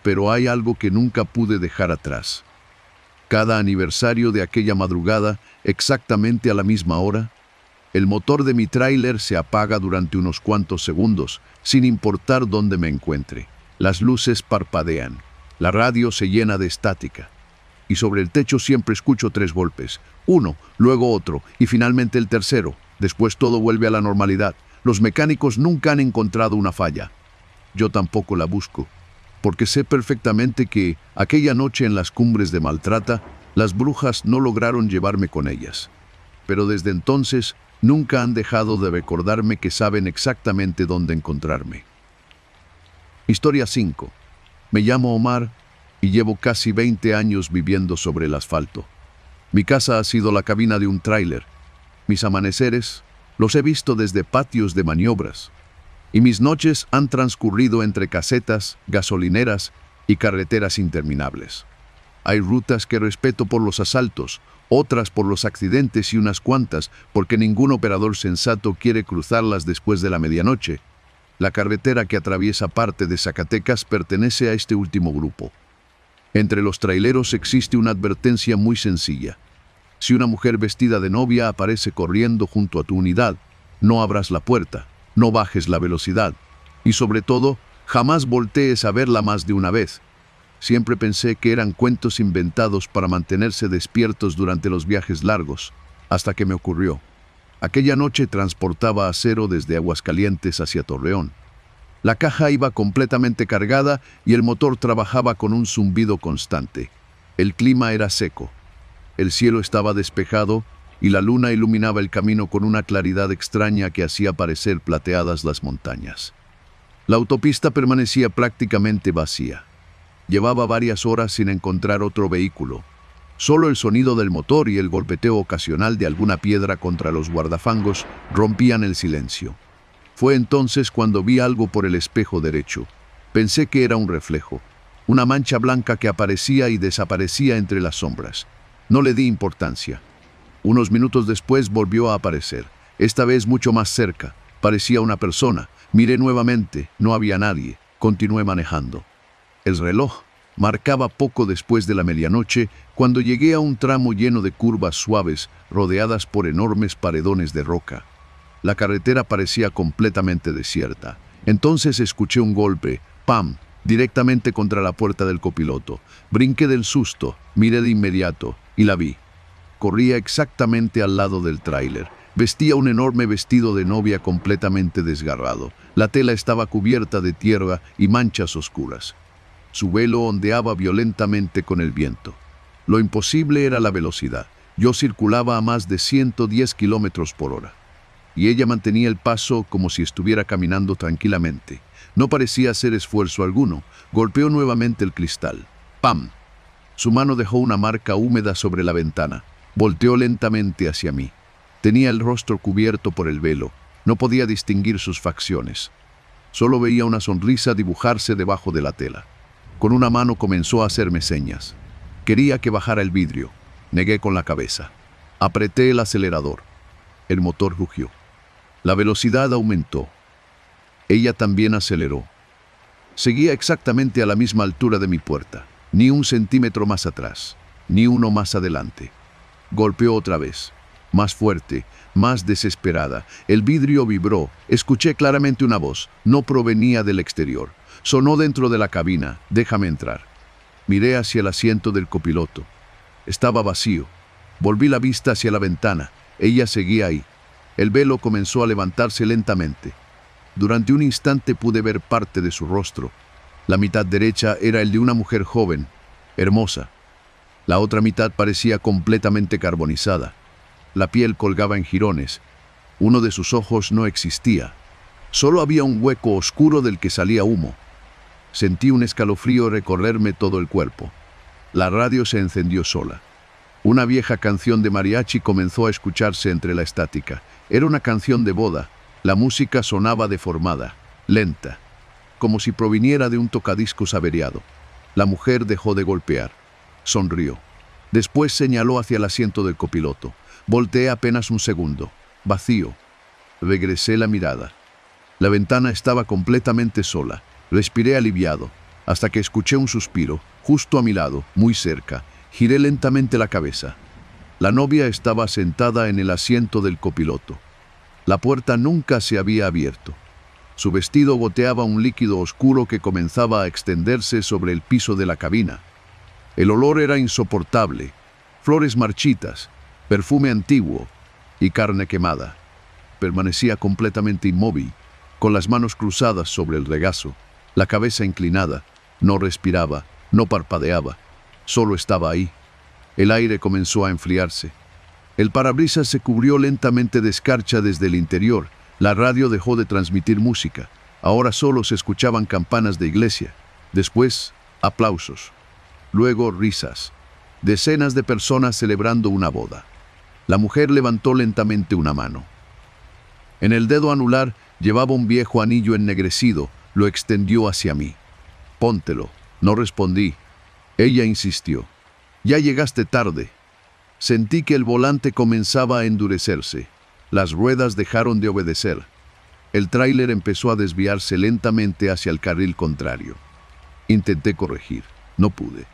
Pero hay algo que nunca pude dejar atrás. Cada aniversario de aquella madrugada, exactamente a la misma hora, el motor de mi tráiler se apaga durante unos cuantos segundos, sin importar dónde me encuentre. Las luces parpadean, la radio se llena de estática. Y sobre el techo siempre escucho 3 golpes. Uno, luego otro, y finalmente el tercero. Después todo vuelve a la normalidad. Los mecánicos nunca han encontrado una falla. Yo tampoco la busco, porque sé perfectamente que aquella noche en las cumbres de Maltrata, las brujas no lograron llevarme con ellas. Pero desde entonces, nunca han dejado de recordarme que saben exactamente dónde encontrarme. Historia 5. Me llamo Omar y llevo casi 20 años viviendo sobre el asfalto. Mi casa ha sido la cabina de un tráiler. Mis amaneceres los he visto desde patios de maniobras. Y mis noches han transcurrido entre casetas, gasolineras y carreteras interminables. Hay rutas que respeto por los asaltos, otras por los accidentes y unas cuantas porque ningún operador sensato quiere cruzarlas después de la medianoche. La carretera que atraviesa parte de Zacatecas pertenece a este último grupo. Entre los traileros existe una advertencia muy sencilla. Si una mujer vestida de novia aparece corriendo junto a tu unidad, no abras la puerta, no bajes la velocidad y sobre todo, jamás voltees a verla más de una vez. Siempre pensé que eran cuentos inventados para mantenerse despiertos durante los viajes largos, hasta que me ocurrió. Aquella noche transportaba acero desde Aguascalientes hacia Torreón. La caja iba completamente cargada y el motor trabajaba con un zumbido constante. El clima era seco. El cielo estaba despejado y la luna iluminaba el camino con una claridad extraña que hacía parecer plateadas las montañas. La autopista permanecía prácticamente vacía. Llevaba varias horas sin encontrar otro vehículo. Solo el sonido del motor y el golpeteo ocasional de alguna piedra contra los guardafangos rompían el silencio. Fue entonces cuando vi algo por el espejo derecho. Pensé que era un reflejo, una mancha blanca que aparecía y desaparecía entre las sombras. No le di importancia. Unos minutos después volvió a aparecer, esta vez mucho más cerca. Parecía una persona. Miré nuevamente, no había nadie. Continué manejando. El reloj marcaba poco después de la medianoche cuando llegué a un tramo lleno de curvas suaves rodeadas por enormes paredones de roca. La carretera parecía completamente desierta. Entonces escuché un golpe, ¡Pam! Directamente contra la puerta del copiloto. Brinqué del susto, miré de inmediato y la vi. Corría exactamente al lado del tráiler. Vestía un enorme vestido de novia completamente desgarrado. La tela estaba cubierta de tierra y manchas oscuras. Su velo ondeaba violentamente con el viento. Lo imposible era la velocidad. Yo circulaba a más de 110 kilómetros por hora. Y ella mantenía el paso como si estuviera caminando tranquilamente. No parecía hacer esfuerzo alguno. Golpeó nuevamente el cristal. ¡Pam! Su mano dejó una marca húmeda sobre la ventana. Volteó lentamente hacia mí. Tenía el rostro cubierto por el velo. No podía distinguir sus facciones. Solo veía una sonrisa dibujarse debajo de la tela. Con una mano comenzó a hacerme señas. Quería que bajara el vidrio. Negué con la cabeza. Apreté el acelerador. El motor rugió. La velocidad aumentó. Ella también aceleró. Seguía exactamente a la misma altura de mi puerta. Ni un centímetro más atrás. Ni uno más adelante. Golpeó otra vez. Más fuerte, más desesperada. El vidrio vibró. Escuché claramente una voz. No provenía del exterior. Sonó dentro de la cabina. «Déjame entrar». Miré hacia el asiento del copiloto. Estaba vacío. Volví la vista hacia la ventana. Ella seguía ahí. El velo comenzó a levantarse lentamente. Durante un instante pude ver parte de su rostro. La mitad derecha era el de una mujer joven, hermosa. La otra mitad parecía completamente carbonizada. La piel colgaba en jirones. Uno de sus ojos no existía. Solo había un hueco oscuro del que salía humo. Sentí un escalofrío recorrerme todo el cuerpo. La radio se encendió sola. Una vieja canción de mariachi comenzó a escucharse entre la estática. Era una canción de boda. La música sonaba deformada, lenta, como si proviniera de un tocadiscos averiado. La mujer dejó de golpear. Sonrió. Después señaló hacia el asiento del copiloto. Volteé apenas un segundo. Vacío. Regresé la mirada. La ventana estaba completamente sola. Respiré aliviado, hasta que escuché un suspiro, justo a mi lado, muy cerca. Giré lentamente la cabeza. La novia estaba sentada en el asiento del copiloto. La puerta nunca se había abierto. Su vestido goteaba un líquido oscuro que comenzaba a extenderse sobre el piso de la cabina. El olor era insoportable. Flores marchitas, perfume antiguo y carne quemada. Permanecía completamente inmóvil, con las manos cruzadas sobre el regazo, la cabeza inclinada. No respiraba, no parpadeaba, solo estaba ahí. El aire comenzó a enfriarse. El parabrisas se cubrió lentamente de escarcha desde el interior. La radio dejó de transmitir música. Ahora solo se escuchaban campanas de iglesia. Después, aplausos. Luego, risas. Decenas de personas celebrando una boda. La mujer levantó lentamente una mano. En el dedo anular llevaba un viejo anillo ennegrecido. Lo extendió hacia mí. «Póntelo». No respondí. Ella insistió. «Ya llegaste tarde». Sentí que el volante comenzaba a endurecerse. Las ruedas dejaron de obedecer. El tráiler empezó a desviarse lentamente hacia el carril contrario. Intenté corregir. No pude.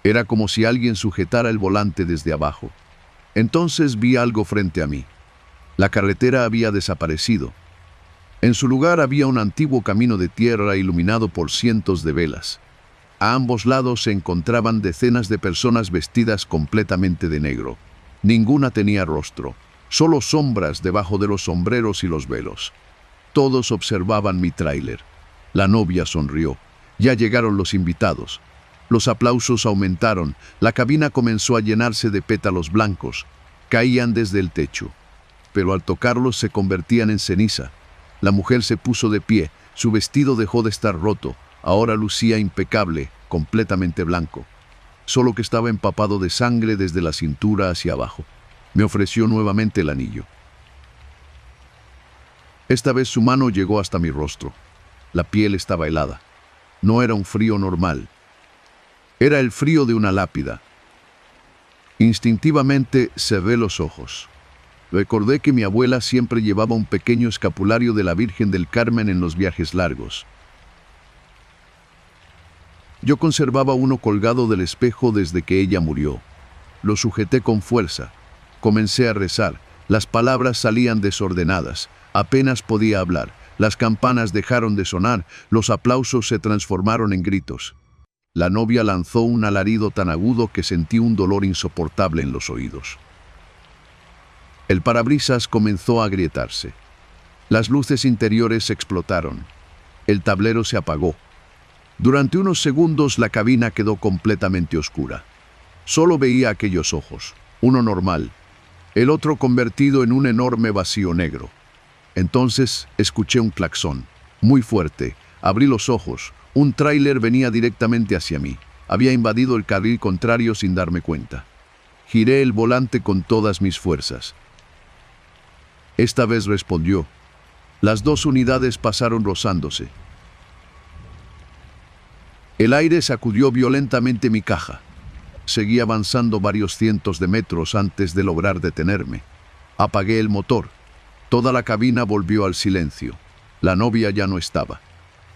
Era como si alguien sujetara el volante desde abajo. Entonces vi algo frente a mí. La carretera había desaparecido. En su lugar había un antiguo camino de tierra iluminado por cientos de velas. A ambos lados se encontraban decenas de personas vestidas completamente de negro. Ninguna tenía rostro, solo sombras debajo de los sombreros y los velos. Todos observaban mi tráiler. La novia sonrió. Ya llegaron los invitados. Los aplausos aumentaron. La cabina comenzó a llenarse de pétalos blancos. Caían desde el techo, pero al tocarlos se convertían en ceniza. La mujer se puso de pie. Su vestido dejó de estar roto. Ahora lucía impecable, completamente blanco, solo que estaba empapado de sangre desde la cintura hacia abajo. Me ofreció nuevamente el anillo. Esta vez su mano llegó hasta mi rostro. La piel estaba helada. No era un frío normal. Era el frío de una lápida. Instintivamente cerré los ojos. Recordé que mi abuela siempre llevaba un pequeño escapulario de la Virgen del Carmen en los viajes largos. Yo conservaba uno colgado del espejo desde que ella murió. Lo sujeté con fuerza. Comencé a rezar. Las palabras salían desordenadas. Apenas podía hablar. Las campanas dejaron de sonar, los aplausos se transformaron en gritos. La novia lanzó un alarido tan agudo que sentí un dolor insoportable en los oídos. El parabrisas comenzó a agrietarse. Las luces interiores explotaron. El tablero se apagó. Durante unos segundos la cabina quedó completamente oscura. Solo veía aquellos ojos, uno normal, el otro convertido en un enorme vacío negro. Entonces escuché un claxon, muy fuerte. Abrí los ojos. Un tráiler venía directamente hacia mí. Había invadido el carril contrario sin darme cuenta. Giré el volante con todas mis fuerzas. Esta vez respondió. Las dos unidades pasaron rozándose. El aire sacudió violentamente mi caja. Seguí avanzando varios cientos de metros antes de lograr detenerme. Apagué el motor. Toda la cabina volvió al silencio. La novia ya no estaba.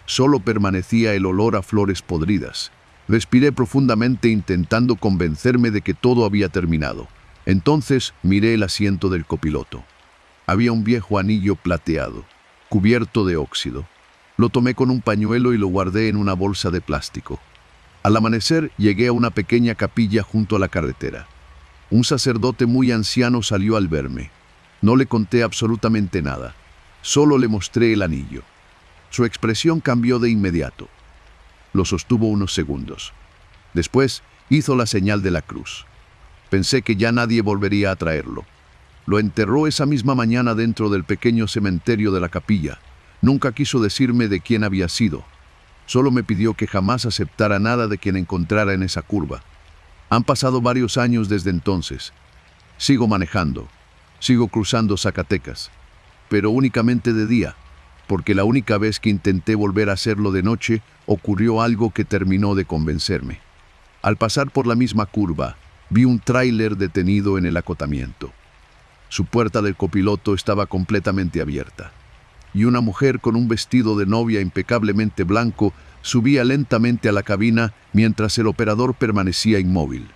Solo permanecía el olor a flores podridas. Respiré profundamente intentando convencerme de que todo había terminado. Entonces miré el asiento del copiloto. Había un viejo anillo plateado, cubierto de óxido. Lo tomé con un pañuelo y lo guardé en una bolsa de plástico. Al amanecer llegué a una pequeña capilla junto a la carretera. Un sacerdote muy anciano salió al verme. No le conté absolutamente nada. Solo le mostré el anillo. Su expresión cambió de inmediato. Lo sostuvo unos segundos. Después hizo la señal de la cruz. Pensé que ya nadie volvería a traerlo. Lo enterró esa misma mañana dentro del pequeño cementerio de la capilla. Nunca quiso decirme de quién había sido. Solo me pidió que jamás aceptara nada de quien encontrara en esa curva. Han pasado varios años desde entonces. Sigo manejando. Sigo cruzando Zacatecas. Pero únicamente de día, porque la única vez que intenté volver a hacerlo de noche, ocurrió algo que terminó de convencerme. Al pasar por la misma curva, vi un tráiler detenido en el acotamiento. Su puerta del copiloto estaba completamente abierta, y una mujer con un vestido de novia impecablemente blanco subía lentamente a la cabina mientras el operador permanecía inmóvil,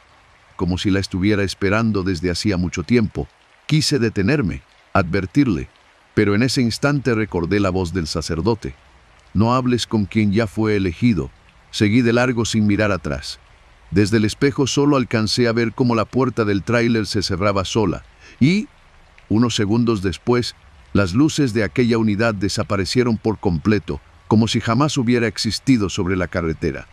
como si la estuviera esperando desde hacía mucho tiempo. Quise detenerme, advertirle, pero en ese instante recordé la voz del sacerdote. No hables con quien ya fue elegido. Seguí de largo sin mirar atrás. Desde el espejo solo alcancé a ver cómo la puerta del tráiler se cerraba sola y, unos segundos después, las luces de aquella unidad desaparecieron por completo, como si jamás hubiera existido sobre la carretera.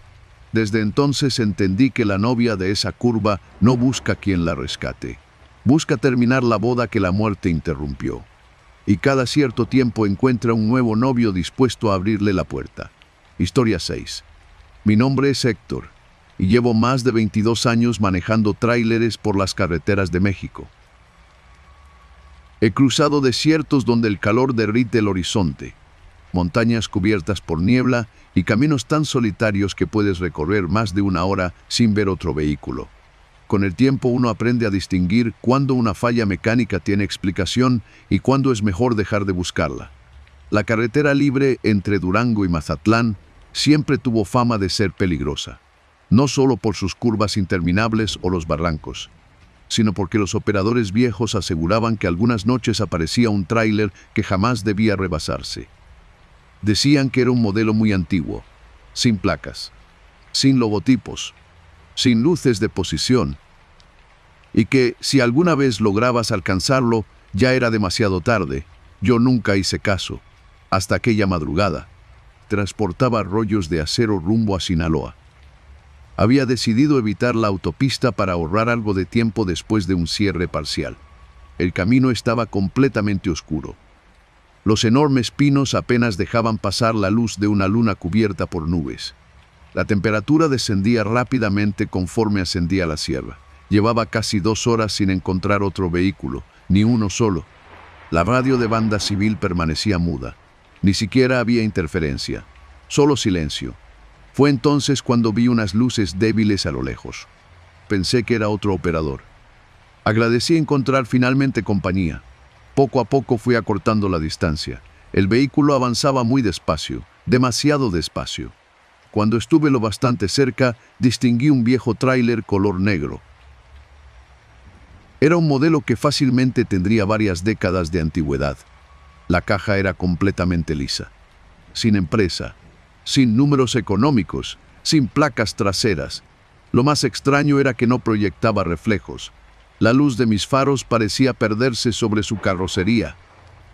Desde entonces entendí que la novia de esa curva no busca quien la rescate. Busca terminar la boda que la muerte interrumpió. Y cada cierto tiempo encuentra un nuevo novio dispuesto a abrirle la puerta. Historia 6. Mi nombre es Héctor, y llevo más de 22 años manejando tráileres por las carreteras de México. He cruzado desiertos donde el calor derrite el horizonte, montañas cubiertas por niebla y caminos tan solitarios que puedes recorrer más de una hora sin ver otro vehículo. Con el tiempo uno aprende a distinguir cuándo una falla mecánica tiene explicación y cuándo es mejor dejar de buscarla. La carretera libre entre Durango y Mazatlán siempre tuvo fama de ser peligrosa, no solo por sus curvas interminables o los barrancos, sino porque los operadores viejos aseguraban que algunas noches aparecía un tráiler que jamás debía rebasarse. Decían que era un modelo muy antiguo, sin placas, sin logotipos, sin luces de posición, y que si alguna vez lograbas alcanzarlo, ya era demasiado tarde. Yo nunca hice caso. Hasta aquella madrugada, transportaba rollos de acero rumbo a Sinaloa. Había decidido evitar la autopista para ahorrar algo de tiempo después de un cierre parcial. El camino estaba completamente oscuro. Los enormes pinos apenas dejaban pasar la luz de una luna cubierta por nubes. La temperatura descendía rápidamente conforme ascendía la sierra. Llevaba casi 2 horas sin encontrar otro vehículo, ni uno solo. La radio de banda civil permanecía muda. Ni siquiera había interferencia, solo silencio. Fue entonces cuando vi unas luces débiles a lo lejos. Pensé que era otro operador. Agradecí encontrar finalmente compañía. Poco a poco fui acortando la distancia. El vehículo avanzaba muy despacio, demasiado despacio. Cuando estuve lo bastante cerca, distinguí un viejo tráiler color negro. Era un modelo que fácilmente tendría varias décadas de antigüedad. La caja era completamente lisa, sin empresa, sin números económicos, sin placas traseras. Lo más extraño era que no proyectaba reflejos. La luz de mis faros parecía perderse sobre su carrocería,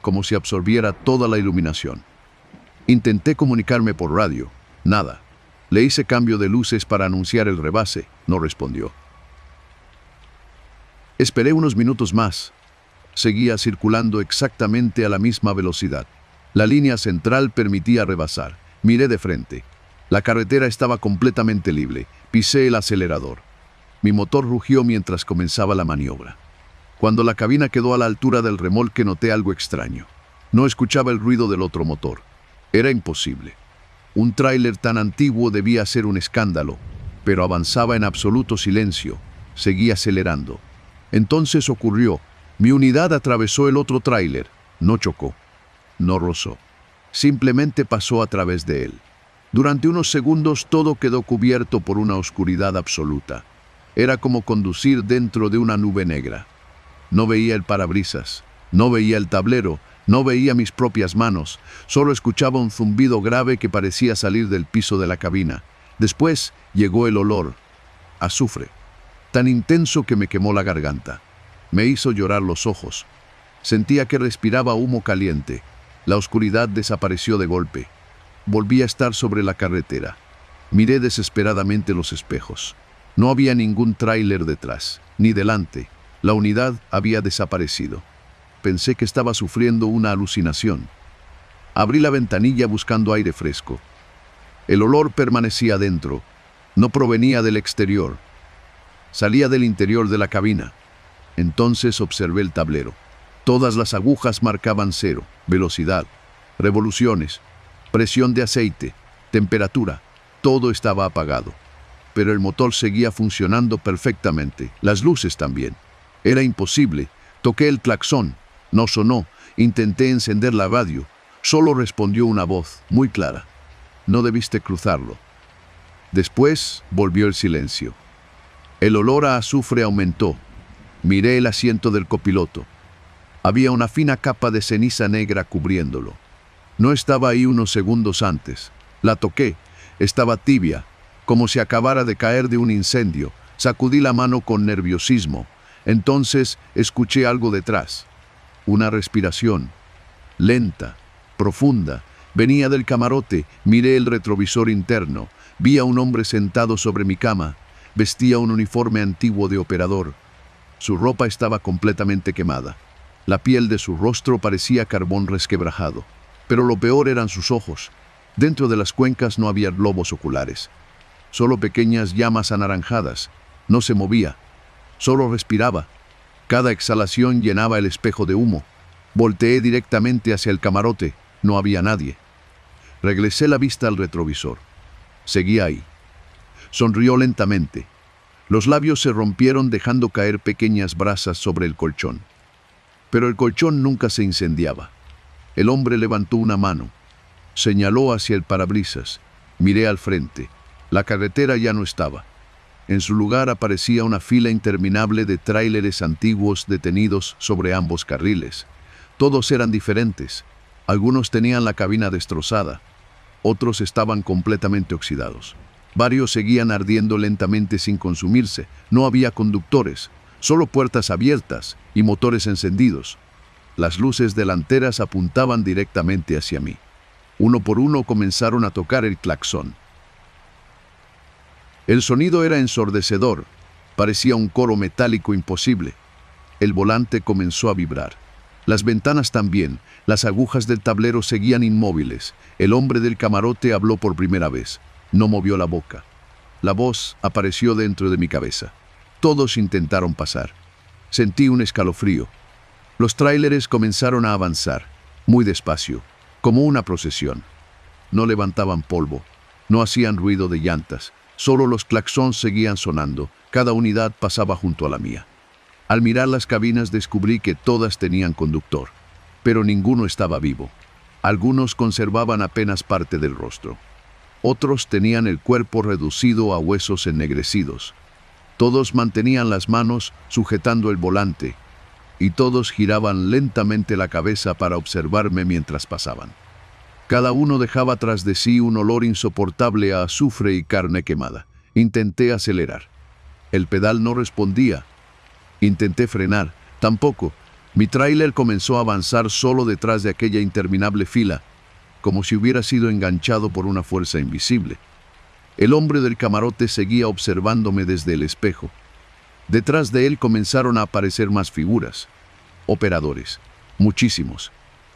como si absorbiera toda la iluminación. Intenté comunicarme por radio. Nada. Le hice cambio de luces para anunciar el rebase. No respondió. Esperé unos minutos más. Seguía circulando exactamente a la misma velocidad. La línea central permitía rebasar. Miré de frente. La carretera estaba completamente libre. Pisé el acelerador. Mi motor rugió mientras comenzaba la maniobra. Cuando la cabina quedó a la altura del remolque noté algo extraño. No escuchaba el ruido del otro motor. Era imposible. Un tráiler tan antiguo debía ser un escándalo, pero avanzaba en absoluto silencio. Seguí acelerando. Entonces ocurrió. Mi unidad atravesó el otro tráiler. No chocó. No rozó. Simplemente pasó a través de él. Durante unos segundos todo quedó cubierto por una oscuridad absoluta. Era como conducir dentro de una nube negra. No veía el parabrisas, no veía el tablero, no veía mis propias manos. Solo escuchaba un zumbido grave que parecía salir del piso de la cabina. Después llegó el olor, azufre, tan intenso que me quemó la garganta. Me hizo llorar los ojos. Sentía que respiraba humo caliente. La oscuridad desapareció de golpe. Volví a estar sobre la carretera. Miré desesperadamente los espejos. No había ningún tráiler detrás, ni delante. La unidad había desaparecido. Pensé que estaba sufriendo una alucinación. Abrí la ventanilla buscando aire fresco. El olor permanecía dentro. No provenía del exterior. Salía del interior de la cabina. Entonces observé el tablero. Todas las agujas marcaban 0, velocidad, revoluciones, presión de aceite, temperatura. Todo estaba apagado. Pero el motor seguía funcionando perfectamente. Las luces también. Era imposible. Toqué el claxon. No sonó. Intenté encender la radio. Solo respondió una voz, muy clara. No debiste cruzarlo. Después volvió el silencio. El olor a azufre aumentó. Miré el asiento del copiloto. Había una fina capa de ceniza negra cubriéndolo. No estaba ahí unos segundos antes. La toqué. Estaba tibia, como si acabara de caer de un incendio. Sacudí la mano con nerviosismo. Entonces escuché algo detrás. Una respiración. Lenta, profunda. Venía del camarote. Miré el retrovisor interno. Vi a un hombre sentado sobre mi cama. Vestía un uniforme antiguo de operador. Su ropa estaba completamente quemada. La piel de su rostro parecía carbón resquebrajado. Pero lo peor eran sus ojos. Dentro de las cuencas no había globos oculares. Solo pequeñas llamas anaranjadas. No se movía. Solo respiraba. Cada exhalación llenaba el espejo de humo. Volteé directamente hacia el camarote. No había nadie. Regresé la vista al retrovisor. Seguía ahí. Sonrió lentamente. Los labios se rompieron dejando caer pequeñas brasas sobre el colchón. Pero el colchón nunca se incendiaba. El hombre levantó una mano. Señaló hacia el parabrisas. Miré al frente. La carretera ya no estaba. En su lugar aparecía una fila interminable de tráileres antiguos detenidos sobre ambos carriles. Todos eran diferentes. Algunos tenían la cabina destrozada. Otros estaban completamente oxidados. Varios seguían ardiendo lentamente sin consumirse. No había conductores, solo puertas abiertas y motores encendidos. Las luces delanteras apuntaban directamente hacia mí. Uno por uno comenzaron a tocar el claxon. El sonido era ensordecedor. Parecía un coro metálico imposible. El volante comenzó a vibrar. Las ventanas también. Las agujas del tablero seguían inmóviles. El hombre del camarote habló por primera vez. No movió la boca. La voz apareció dentro de mi cabeza. Todos intentaron pasar. Sentí un escalofrío. Los tráileres comenzaron a avanzar, muy despacio, como una procesión. No levantaban polvo, no hacían ruido de llantas, solo los claxons seguían sonando. Cada unidad pasaba junto a la mía. Al mirar las cabinas descubrí que todas tenían conductor, pero ninguno estaba vivo. Algunos conservaban apenas parte del rostro. Otros tenían el cuerpo reducido a huesos ennegrecidos. Todos mantenían las manos sujetando el volante. y todos giraban lentamente la cabeza para observarme mientras pasaban. Cada uno dejaba tras de sí un olor insoportable a azufre y carne quemada. Intenté acelerar. El pedal no respondía. Intenté frenar. Tampoco. Mi tráiler comenzó a avanzar solo detrás de aquella interminable fila, como si hubiera sido enganchado por una fuerza invisible. El hombre del camarote seguía observándome desde el espejo. Detrás de él comenzaron a aparecer más figuras. Operadores. Muchísimos.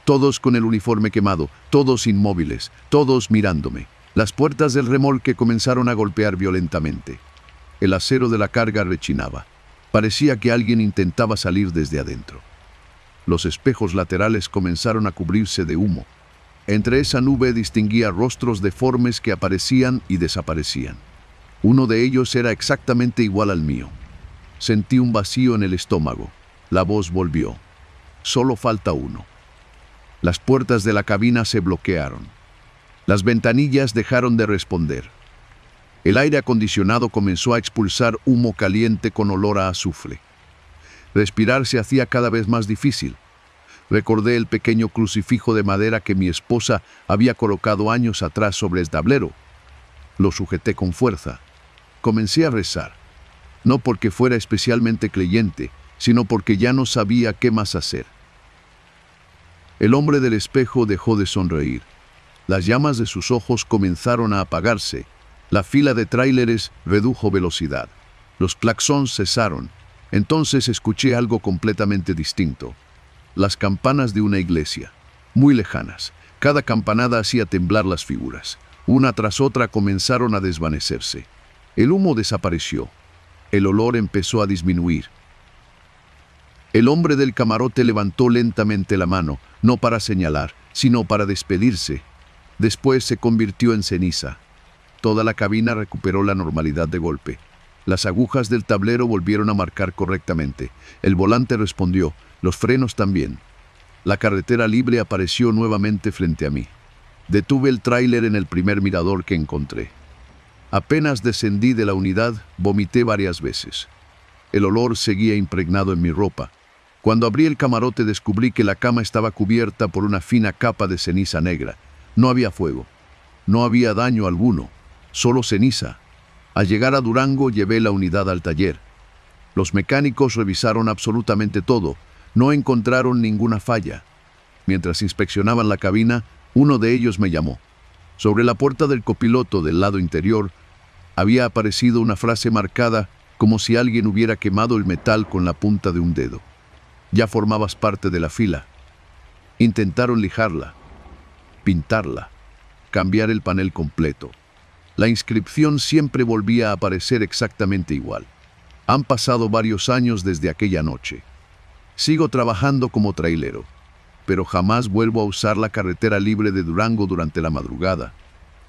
Todos con el uniforme quemado, todos inmóviles, todos mirándome. Las puertas del remolque comenzaron a golpear violentamente. El acero de la carga rechinaba. Parecía que alguien intentaba salir desde adentro. Los espejos laterales comenzaron a cubrirse de humo. Entre esa nube distinguía rostros deformes que aparecían y desaparecían. Uno de ellos era exactamente igual al mío. Sentí un vacío en el estómago. La voz volvió. Solo falta uno. Las puertas de la cabina se bloquearon. Las ventanillas dejaron de responder. El aire acondicionado comenzó a expulsar humo caliente con olor a azufre. Respirar se hacía cada vez más difícil. Recordé el pequeño crucifijo de madera que mi esposa había colocado años atrás sobre el tablero. Lo sujeté con fuerza. Comencé a rezar. No porque fuera especialmente creyente, sino porque ya no sabía qué más hacer. El hombre del espejo dejó de sonreír. Las llamas de sus ojos comenzaron a apagarse. La fila de tráileres redujo velocidad. Los claxons cesaron. Entonces escuché algo completamente distinto. Las campanas de una iglesia, muy lejanas. Cada campanada hacía temblar las figuras. Una tras otra comenzaron a desvanecerse. El humo desapareció. El olor empezó a disminuir. El hombre del camarote levantó lentamente la mano, no para señalar, sino para despedirse. Después se convirtió en ceniza. Toda la cabina recuperó la normalidad de golpe. Las agujas del tablero volvieron a marcar correctamente. El volante respondió, los frenos también. La carretera libre apareció nuevamente frente a mí. Detuve el tráiler en el primer mirador que encontré. Apenas descendí de la unidad, vomité varias veces. El olor seguía impregnado en mi ropa. Cuando abrí el camarote descubrí que la cama estaba cubierta por una fina capa de ceniza negra. No había fuego. No había daño alguno. Solo ceniza. Al llegar a Durango llevé la unidad al taller. Los mecánicos revisaron absolutamente todo. No encontraron ninguna falla. Mientras inspeccionaban la cabina, uno de ellos me llamó. Sobre la puerta del copiloto del lado interior había aparecido una frase marcada como si alguien hubiera quemado el metal con la punta de un dedo. Ya formabas parte de la fila. Intentaron lijarla, pintarla, cambiar el panel completo. La inscripción siempre volvía a aparecer exactamente igual. Han pasado varios años desde aquella noche. Sigo trabajando como trailero, pero jamás vuelvo a usar la carretera libre de Durango durante la madrugada.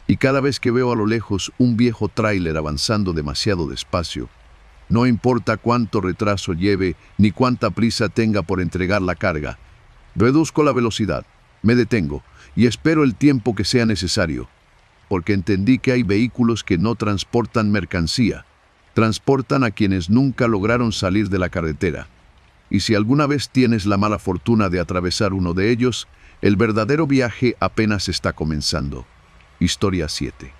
Y cada vez que veo a lo lejos un viejo tráiler avanzando demasiado despacio, no importa cuánto retraso lleve ni cuánta prisa tenga por entregar la carga, reduzco la velocidad, me detengo y espero el tiempo que sea necesario, porque entendí que hay vehículos que no transportan mercancía, transportan a quienes nunca lograron salir de la carretera. Y si alguna vez tienes la mala fortuna de atravesar uno de ellos, el verdadero viaje apenas está comenzando. Historia 7.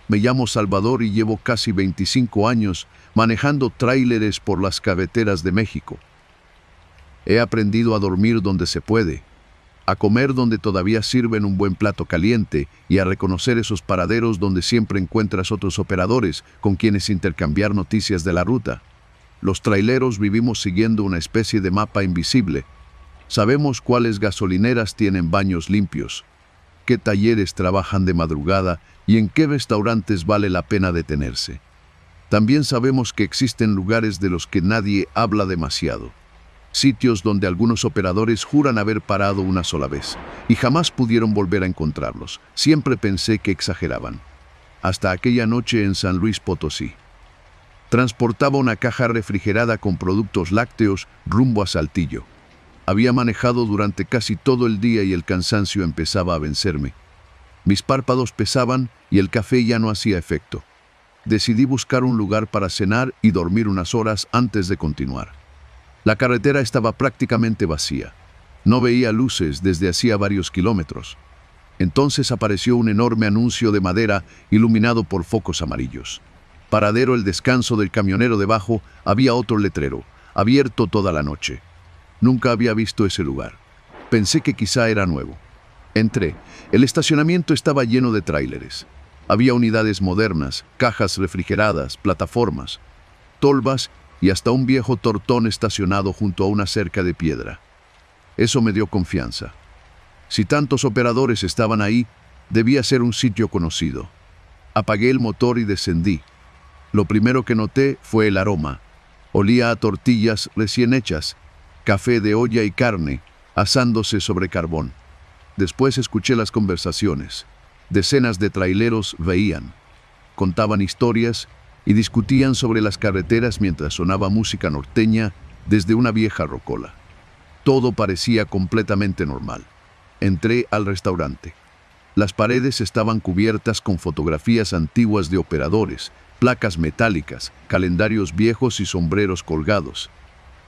Me llamo Salvador y llevo casi 25 años manejando tráileres por las carreteras de México. He aprendido a dormir donde se puede, a comer donde todavía sirven un buen plato caliente y a reconocer esos paraderos donde siempre encuentras otros operadores con quienes intercambiar noticias de la ruta. Los traileros vivimos siguiendo una especie de mapa invisible. Sabemos cuáles gasolineras tienen baños limpios, qué talleres trabajan de madrugada y en qué restaurantes vale la pena detenerse. También sabemos que existen lugares de los que nadie habla demasiado. Sitios donde algunos operadores juran haber parado una sola vez y jamás pudieron volver a encontrarlos. Siempre pensé que exageraban. Hasta aquella noche en San Luis Potosí. Transportaba una caja refrigerada con productos lácteos rumbo a Saltillo. Había manejado durante casi todo el día y el cansancio empezaba a vencerme. Mis párpados pesaban y el café ya no hacía efecto. Decidí buscar un lugar para cenar y dormir unas horas antes de continuar. La carretera estaba prácticamente vacía. No veía luces desde hacía varios kilómetros. Entonces apareció un enorme anuncio de madera iluminado por focos amarillos. Paradero El Descanso del camionero debajo había otro letrero, abierto toda la noche. Nunca había visto ese lugar. Pensé que quizá era nuevo. Entré. El estacionamiento estaba lleno de tráileres. Había unidades modernas, cajas refrigeradas, plataformas, tolvas y hasta un viejo tortón estacionado junto a una cerca de piedra. Eso me dio confianza. Si tantos operadores estaban ahí, debía ser un sitio conocido. Apagué el motor y descendí. Lo primero que noté fue el aroma. Olía a tortillas recién hechas, café de olla y carne, asándose sobre carbón. Después escuché las conversaciones. Decenas de traileros veían, contaban historias y discutían sobre las carreteras mientras sonaba música norteña desde una vieja rocola. Todo parecía completamente normal. Entré al restaurante. Las paredes estaban cubiertas con fotografías antiguas de operadores, placas metálicas, calendarios viejos y sombreros colgados.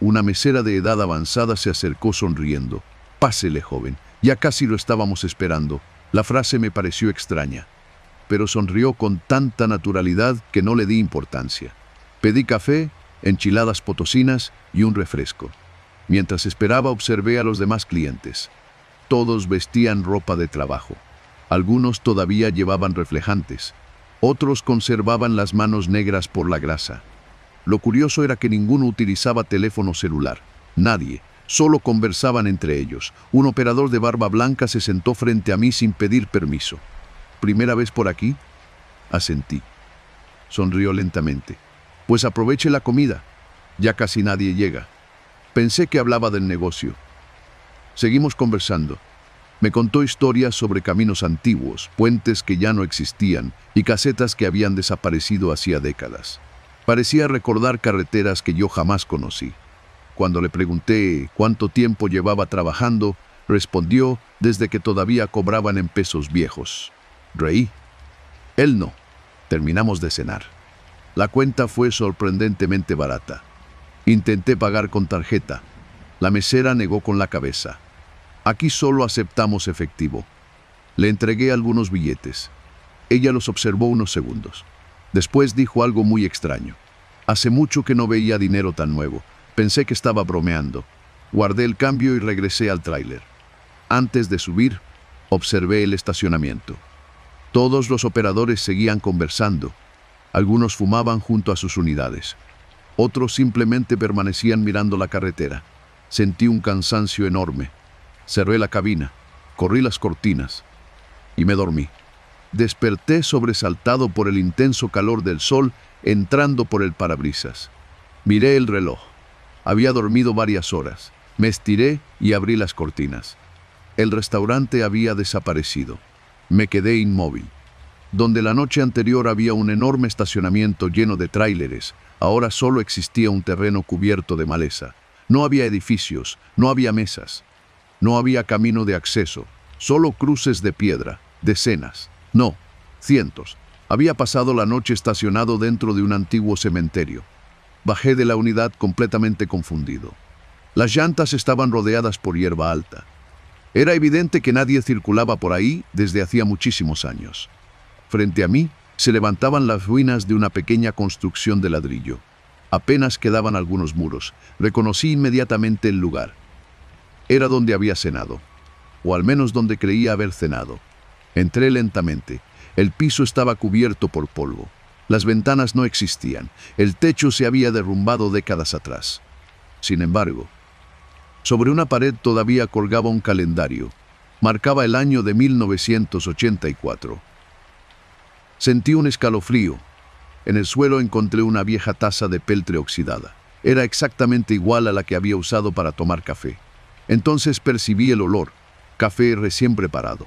Una mesera de edad avanzada se acercó sonriendo. «Pásele, joven, ya casi lo estábamos esperando». La frase me pareció extraña, pero sonrió con tanta naturalidad que no le di importancia. Pedí café, enchiladas potosinas y un refresco. Mientras esperaba observé a los demás clientes. Todos vestían ropa de trabajo. Algunos todavía llevaban reflejantes. Otros conservaban las manos negras por la grasa. Lo curioso era que ninguno utilizaba teléfono celular. Nadie. Solo conversaban entre ellos. Un operador de barba blanca se sentó frente a mí sin pedir permiso. ¿Primera vez por aquí? Asentí. Sonrió lentamente. Pues aproveche la comida. Ya casi nadie llega. Pensé que hablaba del negocio. Seguimos conversando. Me contó historias sobre caminos antiguos, puentes que ya no existían y casetas que habían desaparecido hacía décadas. Parecía recordar carreteras que yo jamás conocí. Cuando le pregunté cuánto tiempo llevaba trabajando, respondió desde que todavía cobraban en pesos viejos. Reí. Él no. Terminamos de cenar. La cuenta fue sorprendentemente barata. Intenté pagar con tarjeta. La mesera negó con la cabeza. Aquí solo aceptamos efectivo. Le entregué algunos billetes. Ella los observó unos segundos. Después dijo algo muy extraño. Hace mucho que no veía dinero tan nuevo. Pensé que estaba bromeando. Guardé el cambio y regresé al tráiler. Antes de subir, observé el estacionamiento. Todos los operadores seguían conversando. Algunos fumaban junto a sus unidades. Otros simplemente permanecían mirando la carretera. Sentí un cansancio enorme. Cerré la cabina, corrí las cortinas y me dormí. Desperté sobresaltado por el intenso calor del sol entrando por el parabrisas. Miré el reloj. Había dormido varias horas. Me estiré y abrí las cortinas. El restaurante había desaparecido. Me quedé inmóvil. Donde la noche anterior había un enorme estacionamiento lleno de tráileres, ahora solo existía un terreno cubierto de maleza. No había edificios, no había mesas, no había camino de acceso, solo cruces de piedra, decenas, no, cientos. Había pasado la noche estacionado dentro de un antiguo cementerio. Bajé de la unidad completamente confundido. Las llantas estaban rodeadas por hierba alta. Era evidente que nadie circulaba por ahí desde hacía muchísimos años. Frente a mí se levantaban las ruinas de una pequeña construcción de ladrillo. Apenas quedaban algunos muros. Reconocí inmediatamente el lugar. Era donde había cenado, o al menos donde creía haber cenado. Entré lentamente. El piso estaba cubierto por polvo. Las ventanas no existían. El techo se había derrumbado décadas atrás. Sin embargo, sobre una pared todavía colgaba un calendario. Marcaba el año de 1984. Sentí un escalofrío. En el suelo encontré una vieja taza de peltre oxidada. Era exactamente igual a la que había usado para tomar café. Entonces percibí el olor, café recién preparado.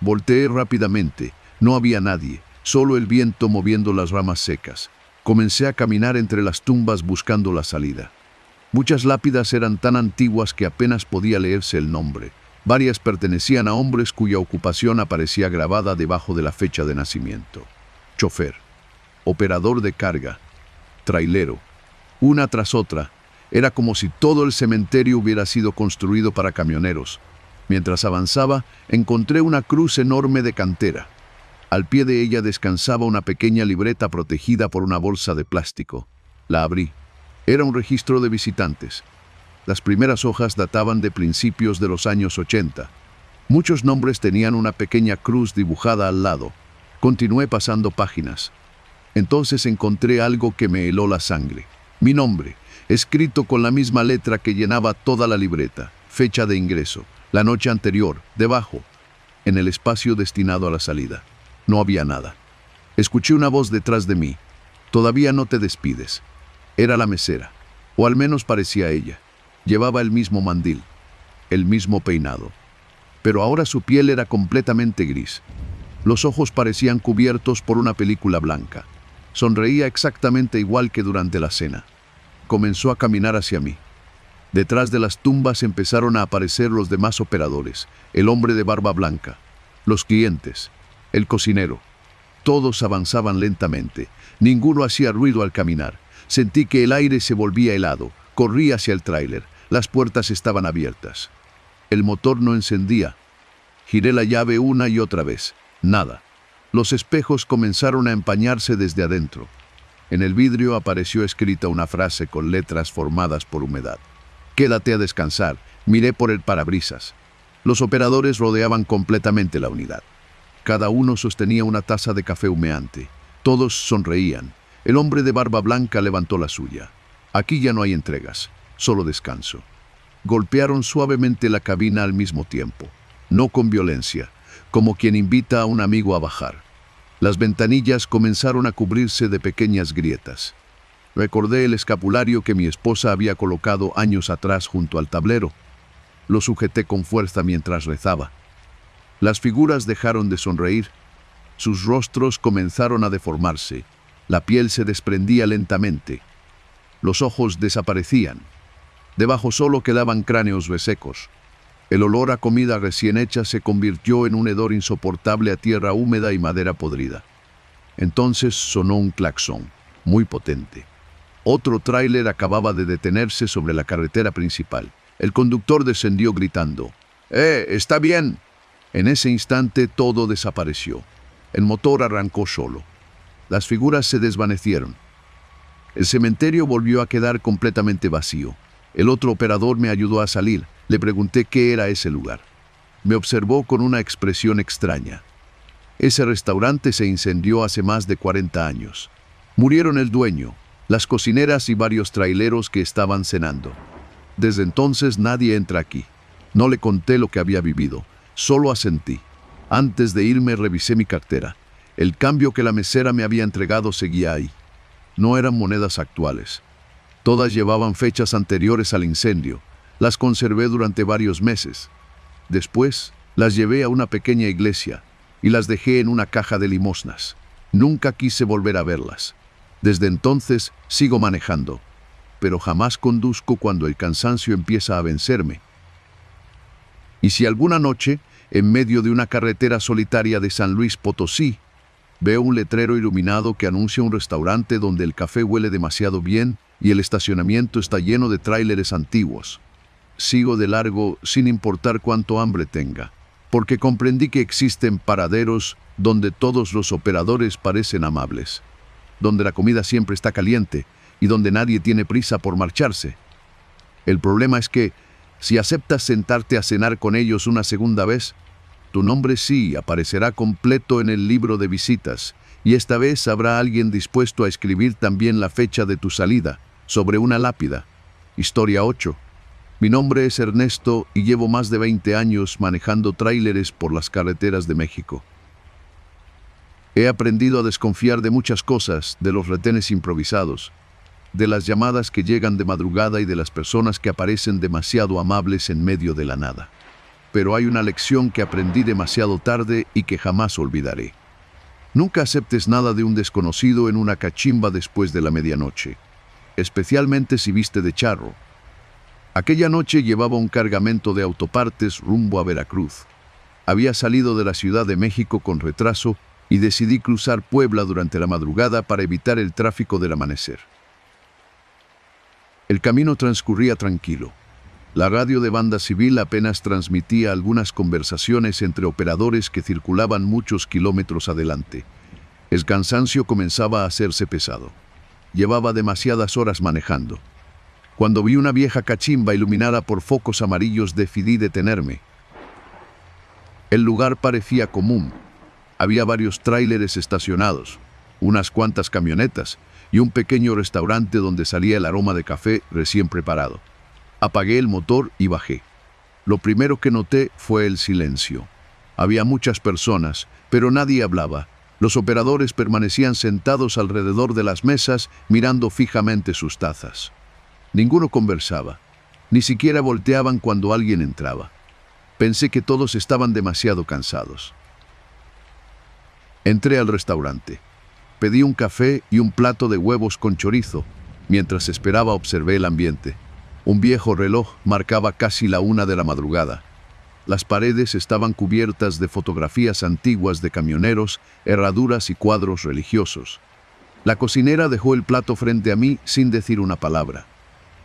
Volteé rápidamente. No había nadie, solo el viento moviendo las ramas secas. Comencé a caminar entre las tumbas buscando la salida. Muchas lápidas eran tan antiguas que apenas podía leerse el nombre. Varias pertenecían a hombres cuya ocupación aparecía grabada debajo de la fecha de nacimiento. Chofer, operador de carga, trailero. Una tras otra, Era como si todo el cementerio hubiera sido construido para camioneros. Mientras avanzaba, encontré una cruz enorme de cantera. Al pie de ella descansaba una pequeña libreta protegida por una bolsa de plástico. La abrí. Era un registro de visitantes. Las primeras hojas databan de principios de los años 80. Muchos nombres tenían una pequeña cruz dibujada al lado. Continué pasando páginas. Entonces encontré algo que me heló la sangre. Mi nombre, escrito con la misma letra que llenaba toda la libreta. Fecha de ingreso, la noche anterior, debajo, en el espacio destinado a la salida. No había nada. Escuché una voz detrás de mí. «Todavía no te despides». Era la mesera, o al menos parecía ella. Llevaba el mismo mandil, el mismo peinado. Pero ahora su piel era completamente gris. Los ojos parecían cubiertos por una película blanca. Sonreía exactamente igual que durante la cena. Comenzó a caminar hacia mí. Detrás de las tumbas empezaron a aparecer los demás operadores, el hombre de barba blanca, los clientes, el cocinero. Todos avanzaban lentamente. Ninguno hacía ruido al caminar. Sentí que el aire se volvía helado. Corrí hacia el tráiler. Las puertas estaban abiertas. El motor no encendía. Giré la llave una y otra vez. Nada. Los espejos comenzaron a empañarse desde adentro. En el vidrio apareció escrita una frase con letras formadas por humedad. «Quédate a descansar». Miré por el parabrisas. Los operadores rodeaban completamente la unidad. Cada uno sostenía una taza de café humeante. Todos sonreían. El hombre de barba blanca levantó la suya. «Aquí ya no hay entregas, solo descanso». Golpearon suavemente la cabina al mismo tiempo. No con violencia, como quien invita a un amigo a bajar. Las ventanillas comenzaron a cubrirse de pequeñas grietas. Recordé el escapulario que mi esposa había colocado años atrás junto al tablero. Lo sujeté con fuerza mientras rezaba. Las figuras dejaron de sonreír. Sus rostros comenzaron a deformarse. La piel se desprendía lentamente. Los ojos desaparecían. Debajo solo quedaban cráneos resecos. El olor a comida recién hecha se convirtió en un hedor insoportable a tierra húmeda y madera podrida. Entonces sonó un claxon, muy potente. Otro tráiler acababa de detenerse sobre la carretera principal. El conductor descendió gritando: «¡Está bien!». En ese instante todo desapareció. El motor arrancó solo. Las figuras se desvanecieron. El cementerio volvió a quedar completamente vacío. El otro operador me ayudó a salir. Le pregunté qué era ese lugar. Me observó con una expresión extraña. Ese restaurante se incendió hace más de 40 años. Murieron el dueño, las cocineras y varios traileros que estaban cenando. Desde entonces nadie entra aquí. No le conté lo que había vivido, solo asentí. Antes de irme revisé mi cartera. El cambio que la mesera me había entregado seguía ahí. No eran monedas actuales. Todas llevaban fechas anteriores al incendio. Las conservé durante varios meses. Después, las llevé a una pequeña iglesia y las dejé en una caja de limosnas. Nunca quise volver a verlas. Desde entonces, sigo manejando, pero jamás conduzco cuando el cansancio empieza a vencerme. Y si alguna noche, en medio de una carretera solitaria de San Luis Potosí, veo un letrero iluminado que anuncia un restaurante donde el café huele demasiado bien y el estacionamiento está lleno de tráileres antiguos, sigo de largo sin importar cuánto hambre tenga, porque comprendí que existen paraderos donde todos los operadores parecen amables, donde la comida siempre está caliente y donde nadie tiene prisa por marcharse. El problema es que, si aceptas sentarte a cenar con ellos una segunda vez, tu nombre sí aparecerá completo en el libro de visitas, y esta vez habrá alguien dispuesto a escribir también la fecha de tu salida sobre una lápida. Historia 8. Mi nombre es Ernesto y llevo más de 20 años manejando tráileres por las carreteras de México. He aprendido a desconfiar de muchas cosas, de los retenes improvisados, de las llamadas que llegan de madrugada y de las personas que aparecen demasiado amables en medio de la nada. Pero hay una lección que aprendí demasiado tarde y que jamás olvidaré. Nunca aceptes nada de un desconocido en una cachimba después de la medianoche, especialmente si viste de charro. Aquella noche llevaba un cargamento de autopartes rumbo a Veracruz. Había salido de la Ciudad de México con retraso y decidí cruzar Puebla durante la madrugada para evitar el tráfico del amanecer. El camino transcurría tranquilo. La radio de banda civil apenas transmitía algunas conversaciones entre operadores que circulaban muchos kilómetros adelante. El cansancio comenzaba a hacerse pesado. Llevaba demasiadas horas manejando. Cuando vi una vieja cachimba iluminada por focos amarillos, decidí detenerme. El lugar parecía común. Había varios tráileres estacionados, unas cuantas camionetas y un pequeño restaurante donde salía el aroma de café recién preparado. Apagué el motor y bajé. Lo primero que noté fue el silencio. Había muchas personas, pero nadie hablaba. Los operadores permanecían sentados alrededor de las mesas, mirando fijamente sus tazas. Ninguno conversaba. Ni siquiera volteaban cuando alguien entraba. Pensé que todos estaban demasiado cansados. Entré al restaurante. Pedí un café y un plato de huevos con chorizo. Mientras esperaba, observé el ambiente. Un viejo reloj marcaba casi la 1 de la madrugada. Las paredes estaban cubiertas de fotografías antiguas de camioneros, herraduras y cuadros religiosos. La cocinera dejó el plato frente a mí sin decir una palabra.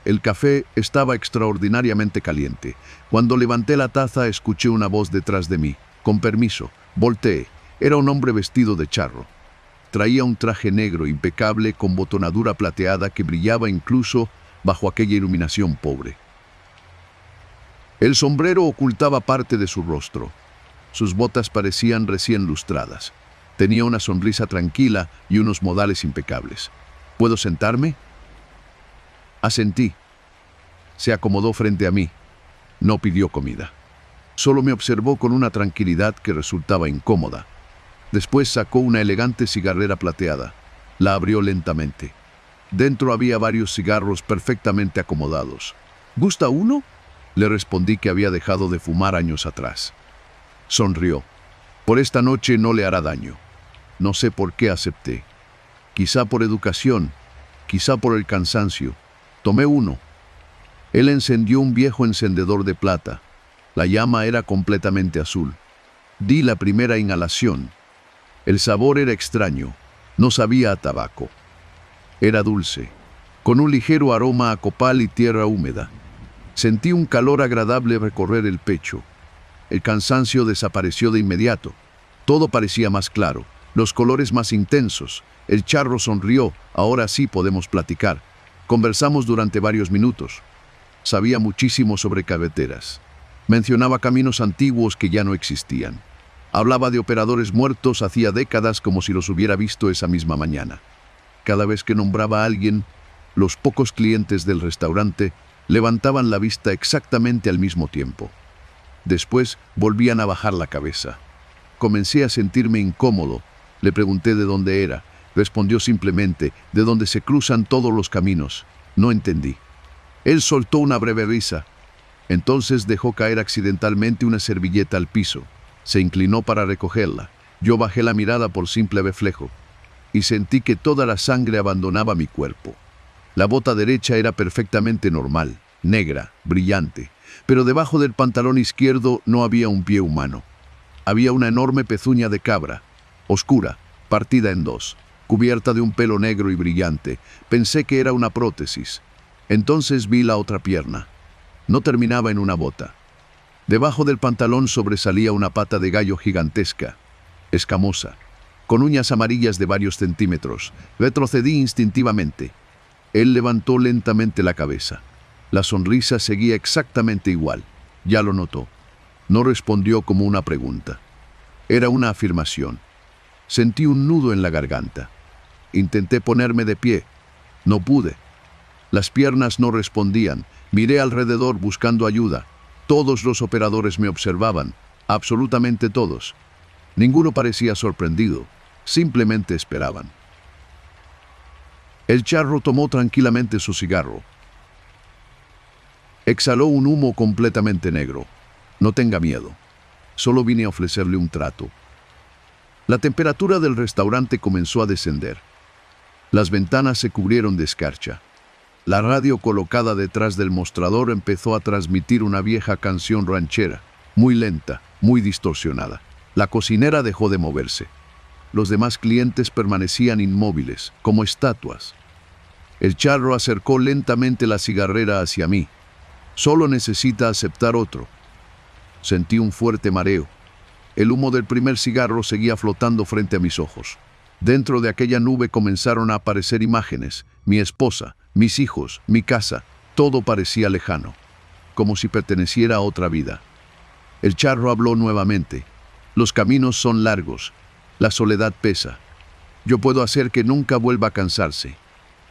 El café estaba extraordinariamente caliente. Cuando levanté la taza, escuché una voz detrás de mí. Con permiso, volteé. Era un hombre vestido de charro. Traía un traje negro impecable con botonadura plateada que brillaba incluso bajo aquella iluminación pobre. El sombrero ocultaba parte de su rostro. Sus botas parecían recién lustradas. Tenía una sonrisa tranquila y unos modales impecables. ¿Puedo sentarme? Asentí. Se acomodó frente a mí. No pidió comida. Solo me observó con una tranquilidad que resultaba incómoda. Después sacó una elegante cigarrera plateada. La abrió lentamente. Dentro había varios cigarros perfectamente acomodados. ¿Gusta uno? Le respondí que había dejado de fumar años atrás. Sonrió. Por esta noche no le hará daño. No sé por qué acepté. Quizá por educación, quizá por el cansancio. Tomé uno. Él encendió un viejo encendedor de plata. La llama era completamente azul. Di la primera inhalación. El sabor era extraño. No sabía a tabaco. Era dulce, con un ligero aroma a copal y tierra húmeda. Sentí un calor agradable recorrer el pecho. El cansancio desapareció de inmediato. Todo parecía más claro, los colores más intensos. El charro sonrió. Ahora sí podemos platicar. Conversamos durante varios minutos. Sabía muchísimo sobre carreteras. Mencionaba caminos antiguos que ya no existían. Hablaba de operadores muertos hacía décadas como si los hubiera visto esa misma mañana. Cada vez que nombraba a alguien, los pocos clientes del restaurante levantaban la vista exactamente al mismo tiempo. Después volvían a bajar la cabeza. Comencé a sentirme incómodo. Le pregunté de dónde era. Respondió simplemente, de donde se cruzan todos los caminos. No entendí. Él soltó una breve risa. Entonces dejó caer accidentalmente una servilleta al piso. Se inclinó para recogerla. Yo bajé la mirada por simple reflejo y sentí que toda la sangre abandonaba mi cuerpo. La bota derecha era perfectamente normal, negra, brillante, pero debajo del pantalón izquierdo no había un pie humano. Había una enorme pezuña de cabra, oscura, partida en dos, cubierta de un pelo negro y brillante. Pensé que era una prótesis. Entonces vi la otra pierna. No terminaba en una bota. Debajo del pantalón sobresalía una pata de gallo gigantesca, escamosa, con uñas amarillas de varios centímetros. Retrocedí instintivamente. Él levantó lentamente la cabeza. La sonrisa seguía exactamente igual. Ya lo notó. No respondió como una pregunta. Era una afirmación. Sentí un nudo en la garganta. Intenté ponerme de pie. No pude. Las piernas no respondían. Miré alrededor buscando ayuda. Todos los operadores me observaban, absolutamente todos. Ninguno parecía sorprendido, simplemente esperaban. El charro tomó tranquilamente su cigarro. Exhaló un humo completamente negro. No tenga miedo. Solo vine a ofrecerle un trato. La temperatura del restaurante comenzó a descender. Las ventanas se cubrieron de escarcha. La radio colocada detrás del mostrador empezó a transmitir una vieja canción ranchera, muy lenta, muy distorsionada. La cocinera dejó de moverse. Los demás clientes permanecían inmóviles, como estatuas. El charro acercó lentamente la cigarrera hacia mí. Solo necesita aceptar otro. Sentí un fuerte mareo. El humo del primer cigarro seguía flotando frente a mis ojos. Dentro de aquella nube comenzaron a aparecer imágenes. Mi esposa, mis hijos, mi casa. Todo parecía lejano, como si perteneciera a otra vida. El charro habló nuevamente. Los caminos son largos. La soledad pesa. Yo puedo hacer que nunca vuelva a cansarse.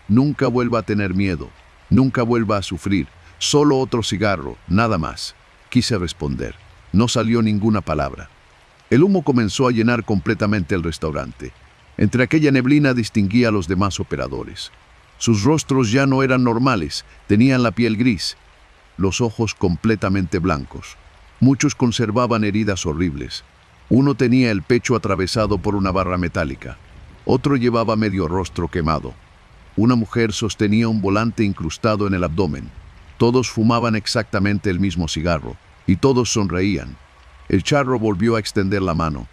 Nunca vuelva a tener miedo. Nunca vuelva a sufrir. Solo otro cigarro, nada más. Quise responder. No salió ninguna palabra. El humo comenzó a llenar completamente el restaurante. Entre aquella neblina distinguía a los demás operadores. Sus rostros ya no eran normales, tenían la piel gris, los ojos completamente blancos. Muchos conservaban heridas horribles. Uno tenía el pecho atravesado por una barra metálica. Otro llevaba medio rostro quemado. Una mujer sostenía un volante incrustado en el abdomen. Todos fumaban exactamente el mismo cigarro, y todos sonreían. El charro volvió a extender la mano.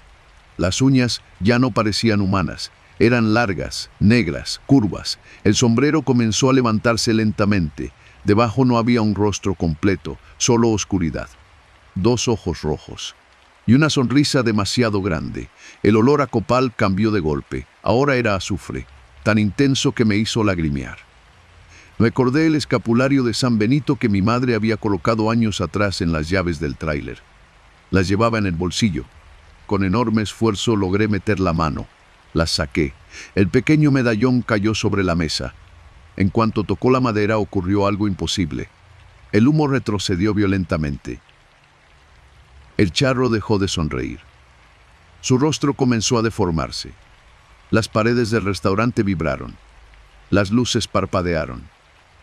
Las uñas ya no parecían humanas. Eran largas, negras, curvas. El sombrero comenzó a levantarse lentamente. Debajo no había un rostro completo, solo oscuridad. 2 ojos rojos. Y una sonrisa demasiado grande. El olor a copal cambió de golpe. Ahora era azufre, tan intenso que me hizo lagrimear. Recordé el escapulario de San Benito que mi madre había colocado años atrás en las llaves del tráiler. Las llevaba en el bolsillo. Con enorme esfuerzo logré meter la mano. Las saqué. El pequeño medallón cayó sobre la mesa. En cuanto tocó la madera ocurrió algo imposible. El humo retrocedió violentamente. El charro dejó de sonreír. Su rostro comenzó a deformarse. Las paredes del restaurante vibraron. Las luces parpadearon.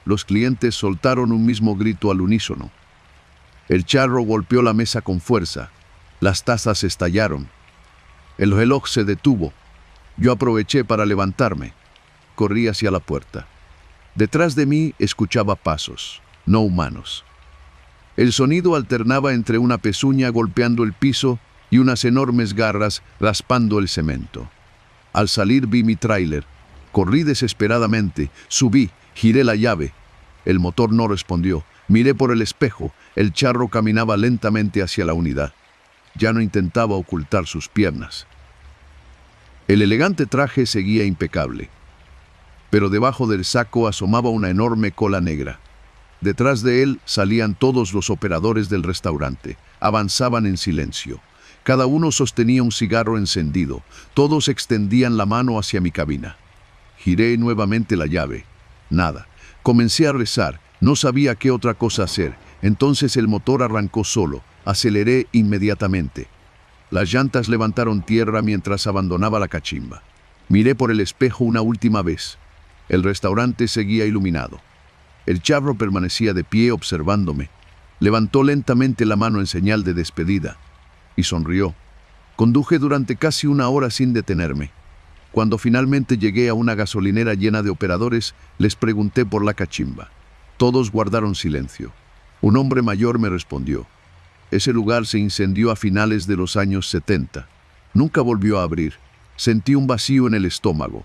Los clientes soltaron un mismo grito al unísono. El charro golpeó la mesa con fuerza. Las tazas estallaron. El reloj se detuvo. Yo aproveché para levantarme. Corrí hacia la puerta. Detrás de mí escuchaba pasos, no humanos. El sonido alternaba entre una pezuña golpeando el piso y unas enormes garras raspando el cemento. Al salir vi mi tráiler. Corrí desesperadamente, subí, giré la llave. El motor no respondió. Miré por el espejo. El charro caminaba lentamente hacia la unidad. Ya no intentaba ocultar sus piernas. El elegante traje seguía impecable, pero debajo del saco asomaba una enorme cola negra. Detrás de él salían todos los operadores del restaurante. Avanzaban en silencio. Cada uno sostenía un cigarro encendido. Todos extendían la mano hacia mi cabina. Giré nuevamente la llave. Nada. Comencé a rezar. No sabía qué otra cosa hacer. Entonces el motor arrancó solo. Aceleré inmediatamente. Las llantas levantaron tierra mientras abandonaba la cachimba. Miré por el espejo una última vez. El restaurante seguía iluminado. El charro permanecía de pie observándome. Levantó lentamente la mano en señal de despedida y sonrió. Conduje durante casi 1 hora sin detenerme. Cuando finalmente llegué a una gasolinera llena de operadores, les pregunté por la cachimba. Todos guardaron silencio. Un hombre mayor me respondió. Ese lugar se incendió a finales de los años 70. Nunca volvió a abrir. Sentí un vacío en el estómago.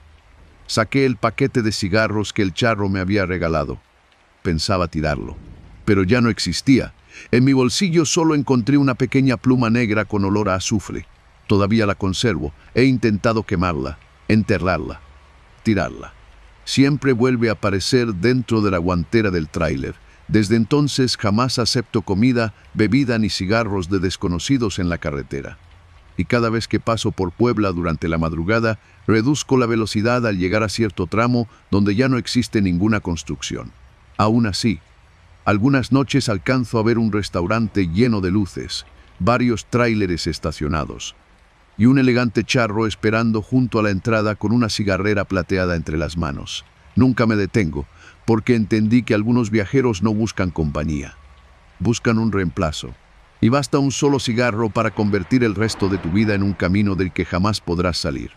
Saqué el paquete de cigarros que el charro me había regalado. Pensaba tirarlo, pero ya no existía. En mi bolsillo solo encontré una pequeña pluma negra con olor a azufre. Todavía la conservo. He intentado quemarla, enterrarla, tirarla. Siempre vuelve a aparecer dentro de la guantera del tráiler. Desde entonces jamás acepto comida, bebida ni cigarros de desconocidos en la carretera. Y cada vez que paso por Puebla durante la madrugada, reduzco la velocidad al llegar a cierto tramo donde ya no existe ninguna construcción. Aún así, algunas noches alcanzo a ver un restaurante lleno de luces, varios tráileres estacionados y un elegante charro esperando junto a la entrada con una cigarrera plateada entre las manos. Nunca me detengo, porque entendí que algunos viajeros no buscan compañía, buscan un reemplazo. Y basta un solo cigarro para convertir el resto de tu vida en un camino del que jamás podrás salir.